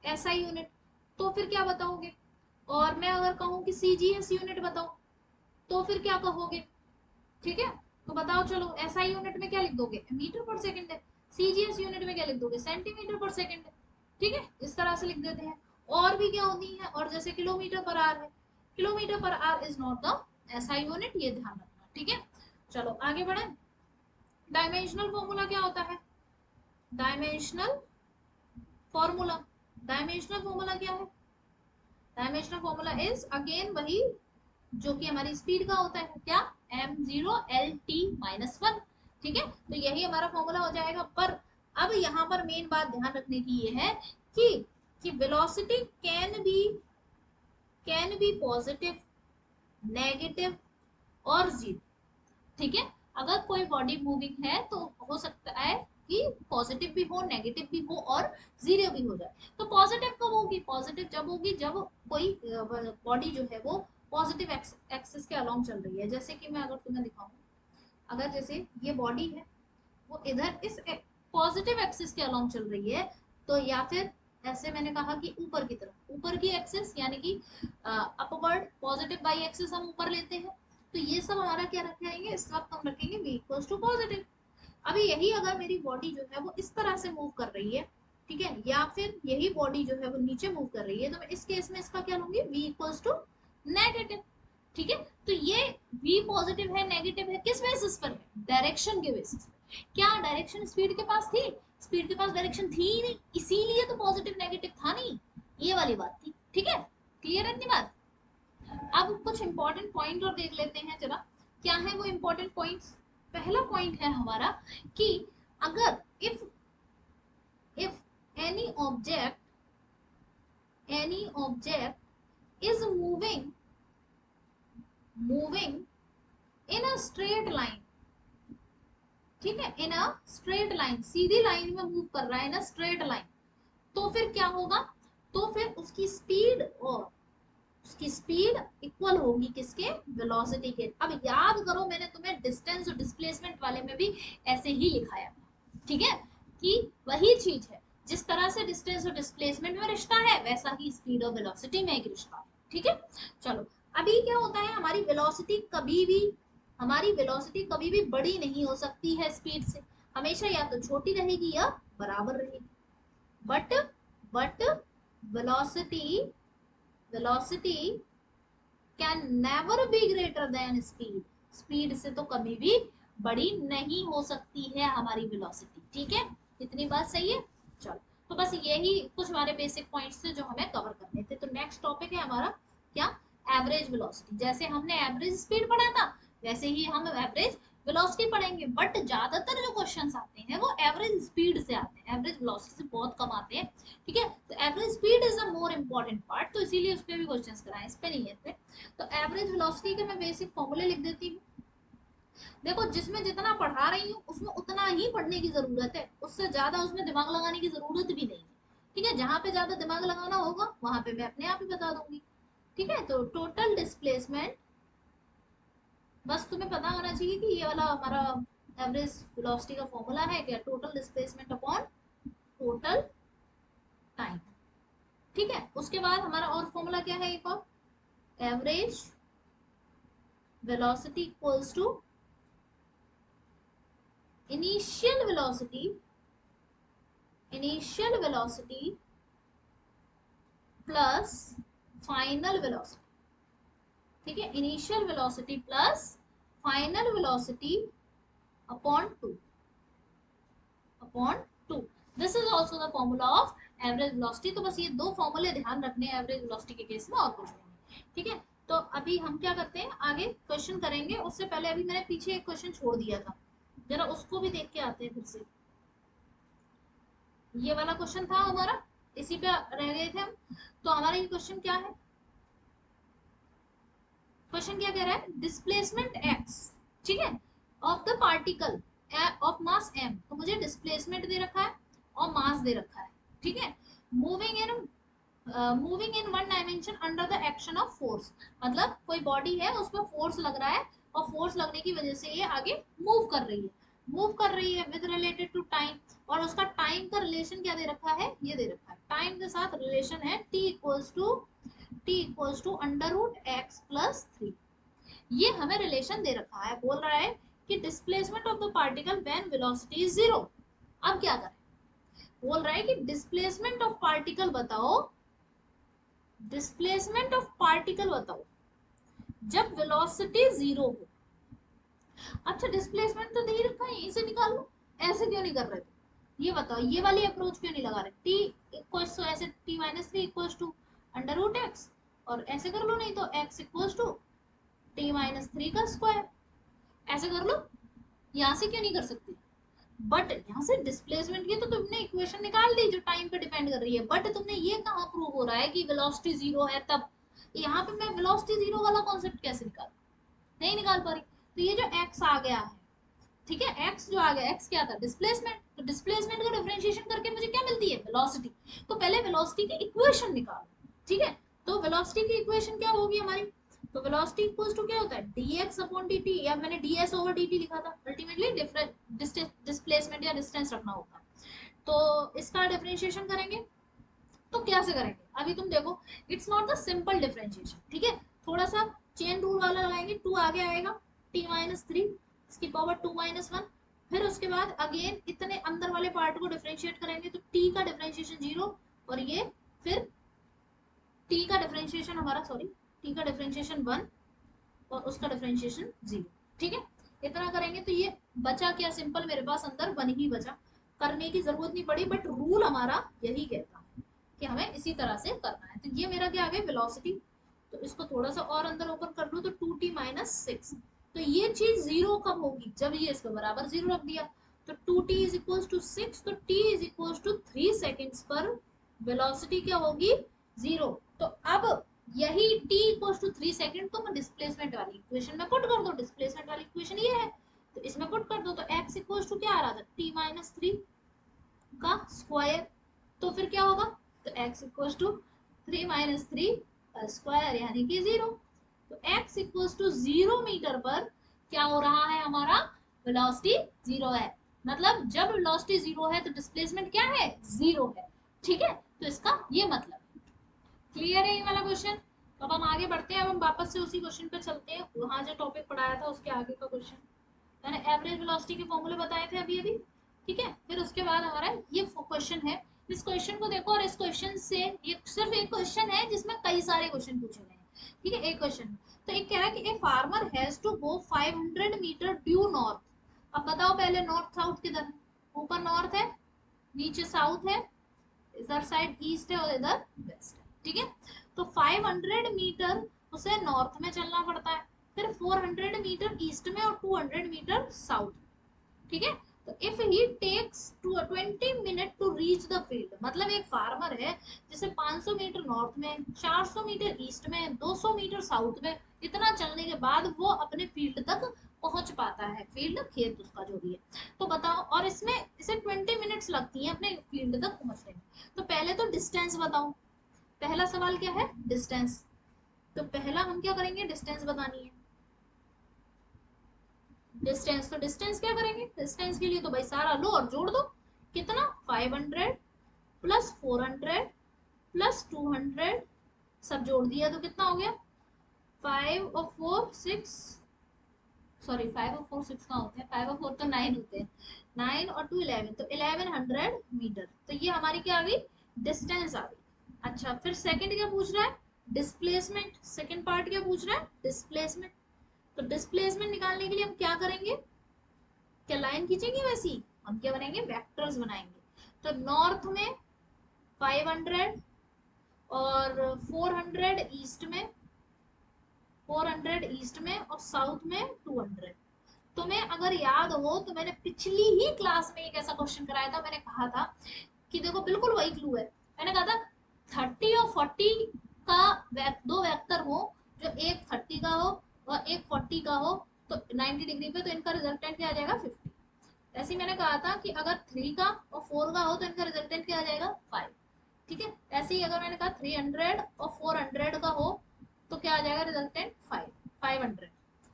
ऐसा यूनिट, तो फिर क्या बताओगे? और मैं अगर कहूँ कि सीजीएस यूनिट बताओ, तो फिर क्या कहोगे? ठीक है, तो बताओ चलो, एसआई यूनिट में क्या लिख दोगे? मीटर पर सेकंड है। सीजीएस यूनिट में क्या लिख दोगे? सेंटीमीटर पर सेकंड है। ठीक है, इस तरह से लिख देते हैं। और भी क्या होती है? और जैसे किलोमीटर पर आर है, kilometre per hour is not the SI unit, ये ध्यान रखना। ठीक है, चलो आगे बढ़े। डायमेंशनल फॉर्मूला क्या होता है? डायमेंशनल फॉर्मूला, डायमेंशनल फॉर्मूला क्या है? डायमेंशनल फॉर्मूला इज अगेन वही जो कि हमारी स्पीड का होता है, क्या? m0 lt-1। ठीक है, तो यही हमारा फॉर्मूला हो जाएगा। पर अब यहाँ पर मेन बात ध्यान रखने की ये है कि velocity can be positive, negative और जीरो। ठीक है, अगर कोई बॉडी मूविंग है तो हो सकता है कि पॉजिटिव भी हो, नेगेटिव भी हो और जीरो भी हो जाए। तो पॉजिटिव कब होगी? पॉजिटिव जब होगी जब कोई बॉडी जो है वो पॉजिटिव एक्सिस के अलोंग चल रही है। जैसे कि मैं अगर तुम्हें दिखाऊं, अगर जैसे ये बॉडी है वो इधर इस पॉजिटिव एक्सिस के अलोंग चल रही है, तो या फिर ऐसे मैंने कहा कि ऊपर की तरफ, ऊपर की एक्सिस यानी कि अपवर्ड पॉजिटिव वाई एक्सिस हम ऊपर लेते हैं, तो ये सब हमारा क्या रखेंगे? इस वक्त हम रखेंगे v इक्वल्स टू पॉजिटिव। अभी यही अगर मेरी बॉडी जो है वो इस तरह से मूव कर रही है, ठीक है, या फिर यही बॉडी जो है वो नीचे मूव कर रही है, तो मैं इस केस में इसका क्या लूंगी? v equals to negative. ठीक है, तो ये v पॉजिटिव है नेगेटिव है किस बेसिस पर है? डायरेक्शन के बेसिस पर। क्या डायरेक्शन स्पीड के पास थी? स्पीड के पास डायरेक्शन थी ही नहीं, इसीलिए तो पॉजिटिव नेगेटिव था नहीं, ये वाली बात थी। ठीक है, क्लियर है इतनी बात? अब कुछ इंपॉर्टेंट पॉइंट और देख लेते हैं जरा, क्या है वो इंपॉर्टेंट पॉइंट्स। पहला पॉइंट है हमारा कि अगर if any object is moving in a straight line, ठीक है, इन अ स्ट्रेट लाइन, सीधी लाइन में मूव कर रहा है, इन अ स्ट्रेट लाइन, तो फिर क्या होगा? तो फिर उसकी स्पीड इक्वल होगी किसके? वेलोसिटी के। अब याद करो, मैंने तुम्हें डिस्टेंस और डिस्प्लेसमेंट वाले में भी ऐसे ही लिखाया, ठीक है, कि वही चीज है। जिस तरह से डिस्टेंस और डिस्प्लेसमेंट में रिश्ता है, वैसा ही स्पीड और वेलोसिटी में एक रिश्ता है। ठीक है, चलो अभी क्या होता है, हमारी वेलोसिटी कभी भी बड़ी नहीं हो सकती है स्पीड से, हमेशा या तो छोटी रहेगी या बराबर रहेगी। But but velocity velocity can never be greater than speed, speed से तो कभी भी बड़ी नहीं हो सकती है हमारी वेलोसिटी। ठीक है, इतनी बात सही है। चलो तो बस यही कुछ हमारे बेसिक पॉइंट्स थे जो हमें कवर करने थे। तो नेक्स्ट टॉपिक है हमारा क्या, एवरेज वेलोसिटी। जैसे हमने एवरेज स्पीड पढ़ा था वैसे ही हम एवरेज वेलोसिटी पढ़ेंगे, बट ज्यादातर जो क्वेश्चंस आते हैं वो एवरेज स्पीड से आते हैं, एवरेज वेलोसिटी से बहुत कम आते हैं। ठीक है, तो average speed is a more important part, तो इसीलिए उस पर भी क्वेश्चंस कराए, इस पे नहीं है इस पे। तो एवरेज वेलोसिटी के मैं बेसिक फॉर्मूले लिख देती हूँ। देखो जिसमें जितना पढ़ा रही हूँ उसमें उतना ही पढ़ने की जरूरत है, उससे ज्यादा उसमें दिमाग लगाने की जरूरत भी नहीं है। ठीक है, जहां पे ज्यादा दिमाग लगाना होगा वहां पे मैं अपने आप ही बता दूंगी। ठीक है, तो टोटल डिस्प्लेसमेंट, बस तुम्हें पता होना चाहिए कि ये वाला हमारा एवरेज वेलोसिटी का फॉर्मूला है क्या, total displacement upon total time. ठीक है, उसके बाद हमारा और फॉर्मूला क्या है, एक और, average velocity equals to initial velocity, initial velocity plus final velocity. ठीक है, initial velocity plus final velocity upon two, upon two. This is also the formula of average velocity. तो बस ये दो फॉर्मूले ध्यान रखने हैं एवरेज वेलोसिटी के केस में, और कुछ नहीं। ठीक है, तो अभी हम क्या करते हैं, आगे क्वेश्चन करेंगे। उससे पहले अभी मैंने पीछे एक क्वेश्चन छोड़ दिया था, जरा उसको भी देख के आते हैं फिर से। ये वाला क्वेश्चन था हमारा, इसी पे रह गए थे हम। तो हमारा ये क्वेश्चन क्या है, क्वेश्चन क्या कह रहा है, डिस्प्लेसमेंट एक्स, ठीक है, of the particle of mass M. तो मुझे डिस्प्लेसमेंट दे रखा है और मास दे रखा है। ठीक है, moving in moving in one dimension under the action of force. मतलब कोई बॉडी है उसमें फोर्स लग रहा है और फोर्स लगने की वजह से ये आगे मूव कर रही है, मूव कर रही है विद रिलेटेड टू टाइम। और उसका टाइम का रिलेशन क्या दे रखा है, ये दे रखा है, टाइम के साथ रिलेशन है t equals to under root X plus three. ये हमें रिलेशन दे रखा है, बोल रहा है कि displacement of the particle when velocity is zero. अब क्या करें, बोल रहा है कि डिस्प्लेसमेंट ऑफ पार्टिकल बताओ, डिस्प्लेसमेंट ऑफ पार्टिकल बताओ जब वेलोसिटी जीरो हो। अच्छा डिस्प्लेसमेंट तो दे ही रखा है, इसे निकाल लो, ऐसे क्यों नहीं कर रहे थे, ये बताओ, ये वाली अप्रोच क्यों नहीं लगा रहे, टी इक्वल्स टू ऐसे T minus three equals to under root X, और ऐसे कर लो, नहीं तो X equals to T minus three का स्क्वायर, ऐसे कर लो। यहाँ से क्यों नहीं कर सकते, बट यहाँ से डिस्प्लेसमेंट की तो तुमने इक्वेशन निकाल दी जो टाइम पे डिपेंड कर रही है, बट तुमने ये कहाँ प्रूव हो रहा है कि वेलोसिटी जीरो है तब। यहाँ पे मैं वेलोसिटी जीरो वाला कॉन्सेप्ट कैसे निकाल, नहीं निकाल पा रही। तो ये जो x आ गया है, ठीक है, x जो आ गया, x क्या था, डिस्प्लेसमेंट। तो डिस्प्लेसमेंट का डिफरेंशिएशन करके मुझे क्या मिलती है, वेलोसिटी। तो पहले वेलोसिटी की इक्वेशन निकालो। ठीक है, तो वेलोसिटी की इक्वेशन क्या होगी हमारी, तो वेलोसिटी इक्वल्स टू क्या होता है, dx अपॉन dt, या मैंने ds ओवर dt लिखा था, अल्टीमेटली डिस्प्लेसमेंट या डिस्टेंस रखना होगा। तो इसका डिफरेंशिएशन करेंगे, तो कैसे करेंगे अभी तुम देखो, it's not the simple differentiation. ठीक है, थोड़ा सा चेन रूल वाला लगाएंगे, टू आगे आएगा, टी माइनस थ्री, इसकी पावर टू माइनस वन, फिर उसके बाद अगेन इतने अंदर वाले पार्ट को डिफरेंशिएट करेंगे, तो टी का डिफरेंशिएशन जीरो, और ये फिर टी का डिफरेंशिएशन हमारा, सॉरी, टी का डिफरेंशिएशन वन और उसका डिफरेंशिएशन जीरो। ठीक है, इतना करेंगे तो ये बचा क्या, सिंपल मेरे पास अंदर वन ही बचा, करने की जरूरत नहीं पड़ी, बट रूल हमारा यही कहता है कि हमें इसी तरह से करना है। तो ये मेरा क्या आ गया, वेलोसिटी। तो इसको थोड़ा सा और अंदर ओपन कर लूँ, तो टू टी माइनस सिक्स। तो ये चीज जीरो कब होगी, जब ये इसको बराबर जीरो रख दिया। तो two t is equal to six, तो t is equal to three seconds पर वेलोसिटी क्या होगी, जीरो। तो अब यही t equal to three second तुम डिस्प्लेसमेंट वाली इक्वेशन में पुट कर दो, डिस्प्लेसमेंट वाली इक्वेशन ये है, तो इसमें पुट कर दो। तो x इक्वल टू क्या आ रहा था, t माइनस थ्री का स्क्वायर। तो फिर क्या होगा, तो x equal to three minus three का स्क्वायर, यानी कि जीरो। तो x equal to zero metre पर क्या हो रहा है, हमारा वेलोसिटी जीरो है। मतलब जब वेलोसिटी जीरो है तो डिस्प्लेसमेंट क्या है, जीरो है। ठीक है, तो इसका ये मतलब है। क्लियर है ये वाला क्वेश्चन। तो अब हम आगे बढ़ते हैं, अब हम वापस से उसी क्वेश्चन पे चलते हैं, वहां जो टॉपिक पढ़ाया था उसके आगे का क्वेश्चन। मैंने एवरेज वेलोसिटी के फॉर्मूले बताए थे अभी अभी। ठीक है, फिर उसके बाद हमारा ये क्वेश्चन है। इस क्वेश्चन को देखो, और इस क्वेश्चन से, ये सिर्फ एक क्वेश्चन है जिसमें कई सारे क्वेश्चन पूछे गए हैं। ठीक है, एक क्वेश्चन तो एक कह रहा है कि a farmer has to go 500 metre due north. अब बताओ पहले नॉर्थ साउथ किधर है, ऊपर नॉर्थ है, नीचे साउथ है, इधर साइड ईस्ट है और इधर वेस्ट है, ठीक है। तो 500 मीटर उसे नॉर्थ में चलना पड़ता है, फिर 400 मीटर ईस्ट में और 200 मीटर साउथ, ठीक है। तो if he takes 20 minute to reach the field, मतलब एक फार्मर है जिसे 500 मीटर नॉर्थ में, 400 मीटर ईस्ट में, 200 मीटर साउथ में, इतना चलने के बाद वो अपने फील्ड तक पहुंच पाता है, फील्ड खेत उसका जो भी है। तो बताओ, और इसमें इसे 20 मिनट्स लगती है अपने फील्ड तक पहुंचने में। तो पहले तो डिस्टेंस बताओ, पहला सवाल क्या है, डिस्टेंस। तो पहला हम क्या करेंगे, डिस्टेंस बतानी है। डिस्टेंस, तो डिस्टेंस क्या करेंगे, डिस्टेंस के लिए तो भाई सारा लो और जोड़ दो। कितना, 500 प्लस 400 प्लस 200, सब जोड़ दिया तो कितना हो गया, 5 और 4 6, सॉरी 5 और 4 6 कहाँ होते हैं, 5 और 4 तो 9 होते हैं, 9 और 2 11, तो 1100 मीटर। तो ये हमारी क्या आ गई, डिस्टेंस आ गई। अच्छा, फिर सेकंड क्या पूछ रहा है, डिस्प्लेसमेंट। सेकंड पार्ट क्या पूछ रहा है, डिस्प्लेसमेंट। तो डिस्प्लेसमेंट निकालने के लिए हम क्या करेंगे, क्या लाइन खींचेंगे, वैसी हम क्या बनाएंगे, वेक्टर्स बनाएंगे। तो नॉर्थ में 500 और 400 ईस्ट में, 400 ईस्ट में और साउथ में 200। तुम्हें अगर याद हो तो मैंने पिछली ही क्लास में एक ऐसा क्वेश्चन कराया था, मैंने कहा था कि देखो बिल्कुल वही क्लू है। मैंने कहा था 30 और 40 का दो वेक्टर हो, जो एक 30 का हो और एक 40 का हो, तो 90 डिग्री पे, तो इनका रिजल्टेंट क्या आ जाएगा, 50। ऐसे ही मैंने कहा था कि अगर 3 का और 4 का हो तो इनका रिजल्टेंट क्या आ जाएगा, 5, ठीक है। ऐसे ही अगर मैंने कहा 300 और 400 का हो तो क्या आ जाएगा रिजल्टेंट, 500,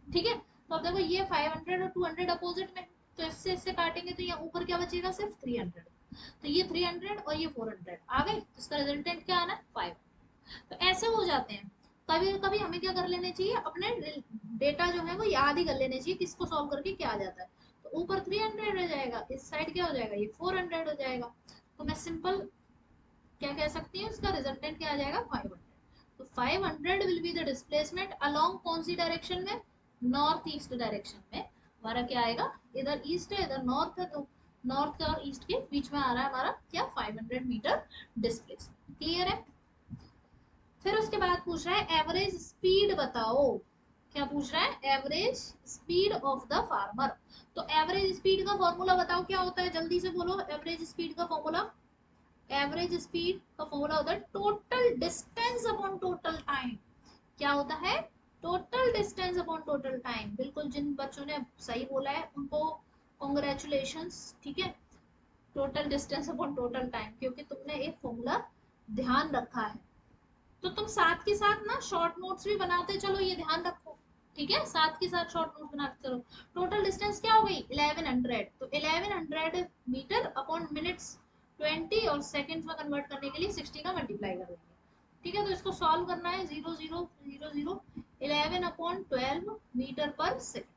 ठीक है। तो अब देखो ये 500 और 200 अपोजिट में, तो इससे इससे काटेंगे तो यहाँ ऊपर क्या बचेगा, सिर्फ 300। तो ये 300 और ये 400 आ गए, तो इसका रिजल्टेंट क्या आना है, 5। तो ऐसे हो जाते हैं। कभी कभी हमें क्या कर लेने चाहिए, अपने डेटा जो है वो याद ही कर लेने चाहिए, किसको सॉल्व करके क्या आ जाता है। तो ऊपर 300 हो जाएगा, इस साइड क्या हो जाएगा, ये 400 हो जाएगा। तो मैं सिंपल क्या कह सकती हूँ, इसका रिजल्टेंट क्या आ जाएगा, 500। तो 500 will be the displacement along कौन सी डायरेक्शन में, नॉर्थ ईस्ट डायरेक्शन में। हमारा क्या आएगा, इधर ईस्ट है इधर नॉर्थ है, तो नॉर्थ और ईस्ट के बीच में आ रहा है हमारा क्या, 500 मीटर डिस्प्लेसमेंट। क्लियर है। फिर उसके बाद पूछ रहा है एवरेज स्पीड बताओ। क्या पूछ रहा है, average speed of the farmer. तो एवरेज स्पीड का फॉर्मूला बताओ क्या होता है, जल्दी से बोलो, एवरेज स्पीड का फॉर्मूला। एवरेज स्पीड का फॉर्मूला होता है total distance upon total time. क्या होता है, total distance upon total time. बिल्कुल, जिन बच्चों ने सही बोला है उनको कॉन्ग्रेचुलेशंस, ठीक है। Total distance upon total time, क्योंकि तुमने एक फॉर्मूला ध्यान रखा है। तो तुम साथ के साथ ना शॉर्ट नोट्स भी बनाते चलो, ये ध्यान रखो, ठीक है। साथ के साथ शॉर्ट नोट्स बनाते चलो। टोटल डिस्टेंस क्या हो गई, 1100। तो 1100 मीटर अपॉन मिनट्स 20, और सेकंड्स में कन्वर्ट करने के लिए 60 का मल्टीप्लाई कर देंगे, ठीक है। तो इसको सॉल्व करना है, 0 0 0 0, 11/12 मीटर पर सेकंड,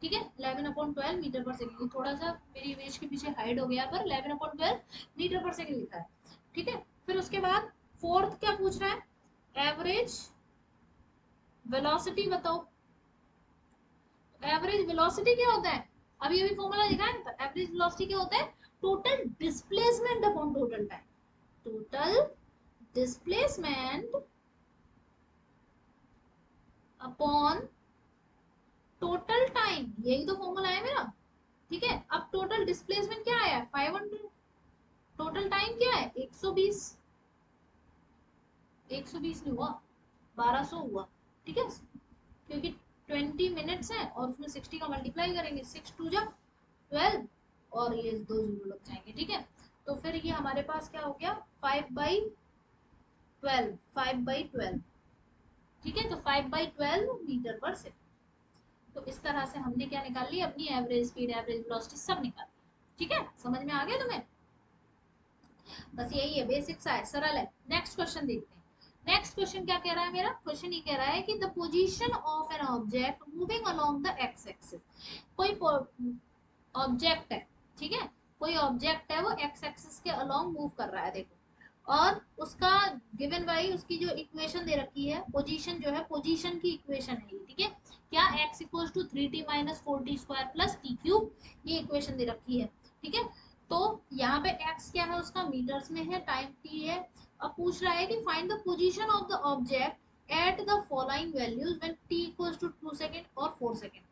ठीक है। 11/12 मीटर पर सेकंड, थोड़ा सा मेरी इमेज के पीछे हाइड हो गया, पर 11/12 मीटर पर सेकंड लिखा है, ठीक है। फिर उसके बाद फोर्थ क्या पूछ रहा है, एवरेज वेलोसिटी बताओ। एवरेज वेलोसिटी क्या होता है, अभी अभी फॉर्मूला लिखा है ना, एवरेज वेलोसिटी क्या होता है, total displacement upon total time. Total displacement upon total time, यही तो फॉर्मूला है मेरा, ठीक है। अब टोटल डिस्प्लेसमेंट क्या आया, 500, टोटल टाइम क्या है, 120, 120 नहीं हुआ, 1200 हुआ, ठीक है। क्योंकि 20 मिनट्स है और उसमें 60 का मल्टीप्लाई करेंगे, 6 2 जा 12, और ये दो जीरो लग जाएंगे, ठीक है। तो फिर ये हमारे पास क्या हो गया, 5/12, 5/12, ठीक है। तो 5/12 मीटर पर सेकंड। तो इस तरह से हमने क्या निकाल ली, अपनी एवरेज स्पीड, एवरेज वेलोसिटी सब निकाल ली, ठीक है। समझ में आ गया तुम्हें, बस यही है, बेसिक सा है, सरल है। नेक्स्ट क्वेश्चन देखते हैं। नेक्स्ट क्वेश्चन क्या कह रहा है मेरा, क्वेश्चन ये कह रहा है कि the position of an object moving along the x axis. कोई ऑब्जेक्ट है, ठीक है, कोई ऑब्जेक्ट है वो एक्स एक्सिस के अलोंग मूव कर रहा है, देखो। और उसका गिवन बाई उसकी जो इक्वेशन दे रखी है, पोजीशन जो है, पोजीशन की इक्वेशन है ये, ठीक है। क्या, x equals to 3t minus 4t square plus T cube, ये इक्वेशन दे रखी है, ठीक है। तो यहाँ पे x क्या है उसका मीटर्स में है, टाइम t है। अब पूछ रहा है कि find the position of the object at the following values when t equals to 2 second और 4 सेकंड।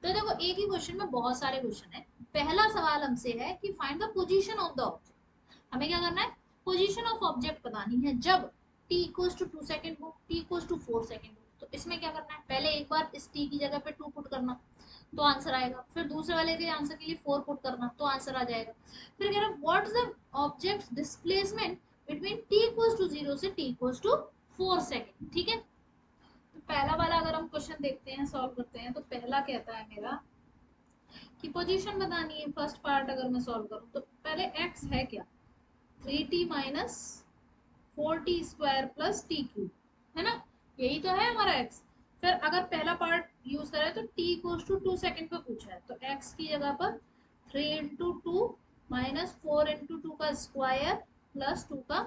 तो देखो एक ही क्वेश्चन में बहुत सारे क्वेश्चन है। पहला सवाल हमसे है कि find the position of the object. हमें क्या करना है, पोजीशन ऑफ ऑब्जेक्ट बतानी है जब t इक्वल्स टू 2 सेकंड हो, t इक्वल्स टू 4 सेकंड हो। तो इसमें क्या करना है, पहले एक बार इस t की जगह पे 2 पुट करना तो आंसर आएगा, फिर दूसरे वाले के आंसर के लिए 4 पुट करना तो आंसर आ जाएगा। फिर कह रहा है what is the object displacement between t equals to 0 से t इक्वल्स टू 4 सेकंड। ठीक है, तो पहला वाला अगर हम क्वेश्चन देखते हैं, सॉल्व करते हैं, तो पहला कहता है मेरा कि पोजीशन बतानी है। फर्स्ट पार्ट अगर मैं सॉल्व करूं तो पहले x है क्या, 3t minus 4t square plus T cube, है ना, यही तो है हमारा x। फिर अगर पहला पार्ट यूज करें तो t इक्वल्स टू 2 सेकंड पे पूछा है, तो x की जगह पर 3 इंटू 2 माइनस 4 इंटू 2 का स्क्वायर प्लस 2 का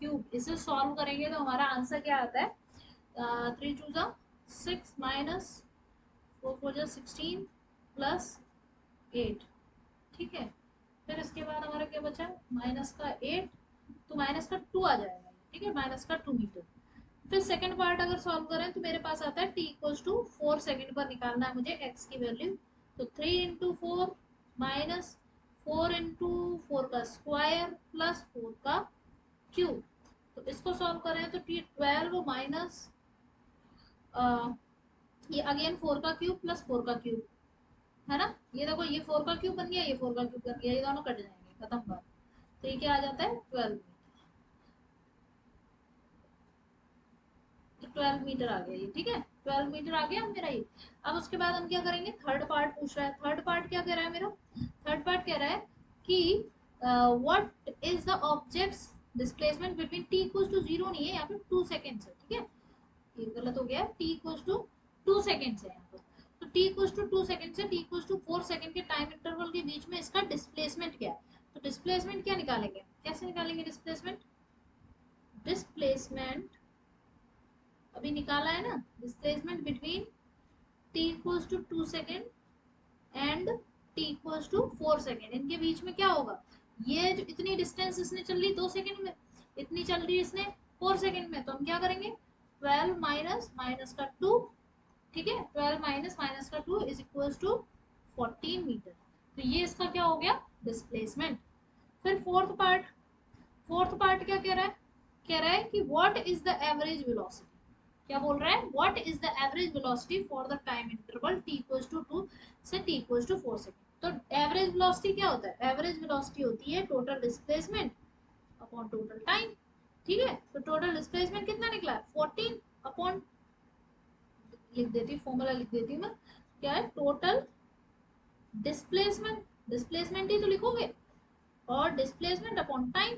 क्यूब। इसे सॉल्व करेंगे तो हमारा आंसर क्या आता है, 3 टू जा 6 माइनस 4 4 जा 16 प्लस 8। ठीक है, फिर इसके बाद हमारा क्या बचा, माइनस का 8 तो माइनस का 2 आ जाएगा। ठीक है, माइनस का 2 मीटर। फिर सेकंड पार्ट अगर सॉल्व करें तो मेरे पास आता है t इक्वल्स टू 4 सेकंड पर निकालना है मुझे x की वैल्यू। तो 3 इंटू 4 माइनस 4 इंटू 4 का स्क्वायर प्लस 4 का क्यूब। तो इसको सॉल्व करें तो t 12 माइनस ये अगेन 4 का क्यूब प्लस 4 का क्यूब, है ना। ये देखो ये 4 का क्यूब बन गया, ये 4 का क्यूब बन गया, ये दोनों कट जाएंगे, खत्म बात। तो ये क्या आ जाता है 12, तो 12 मीटर आ गया ये। ठीक है, 12 मीटर आ गया मेरा ये। अब उसके बाद हम क्या करेंगे, थर्ड पार्ट पूछ रहा है। थर्ड पार्ट क्या कह रहा है मेरा, थर्ड पार्ट कह रहा है कि what is the object's displacement between t equals to 0 नहीं है यहाँ पे 2 सेकंड्स है। ठीक है, ये गलत हो गया, t इक्वल्स टू 2 सेकंड्स है यहाँ पर। तो t इक्वल्स टू 2 सेकंड से t इक्वल्स टू 4 सेकंड के टाइम इंटरवल के बीच में इसका डिस्प्लेसमेंट क्या है। तो डिस्प्लेसमेंट क्या निकालेंगे, कैसे निकालेंगे डिस्प्लेसमेंट, डिस्प्लेसमेंट अभी निकाला है ना, displacement between t equals to 2 second and t equals to 4 second, इनके बीच में क्या होगा, ये जो इतनी डिस्टेंस इसने चल रही 2 सेकंड में, इतनी चल रही इसने 4 सेकंड में, तो हम क्या करेंगे 12 माइनस माइनस का 2। ठीक है, 12 माइनस माइनस का 2 इज इक्वल्स टू 14 मीटर। तो ये इसका क्या हो गया डिस्प्लेसमेंट। फिर फोर्थ पार्ट, फोर्थ पार्ट क्या कह रहा है, कह रहा है कि what is the average velocity. क्या बोल रहा है, what is the average velocity for the time interval t equals to 2 से t इक्वल्स टू 4 सेकंड। तो एवरेज वेलोसिटी क्या होता है, एवरेज वेलोसिटी होती है total displacement upon total time. ठीक है, तो टोटल डिस्प्लेसमेंट कितना निकला है 14 अपॉन, लिख देती फॉर्मूला लिख देती हूँ मैं, क्या है टोटल डिस्प्लेसमेंट, डिस्प्लेसमेंट ही तो लिखोगे, और डिस्प्लेसमेंट अपॉन टाइम,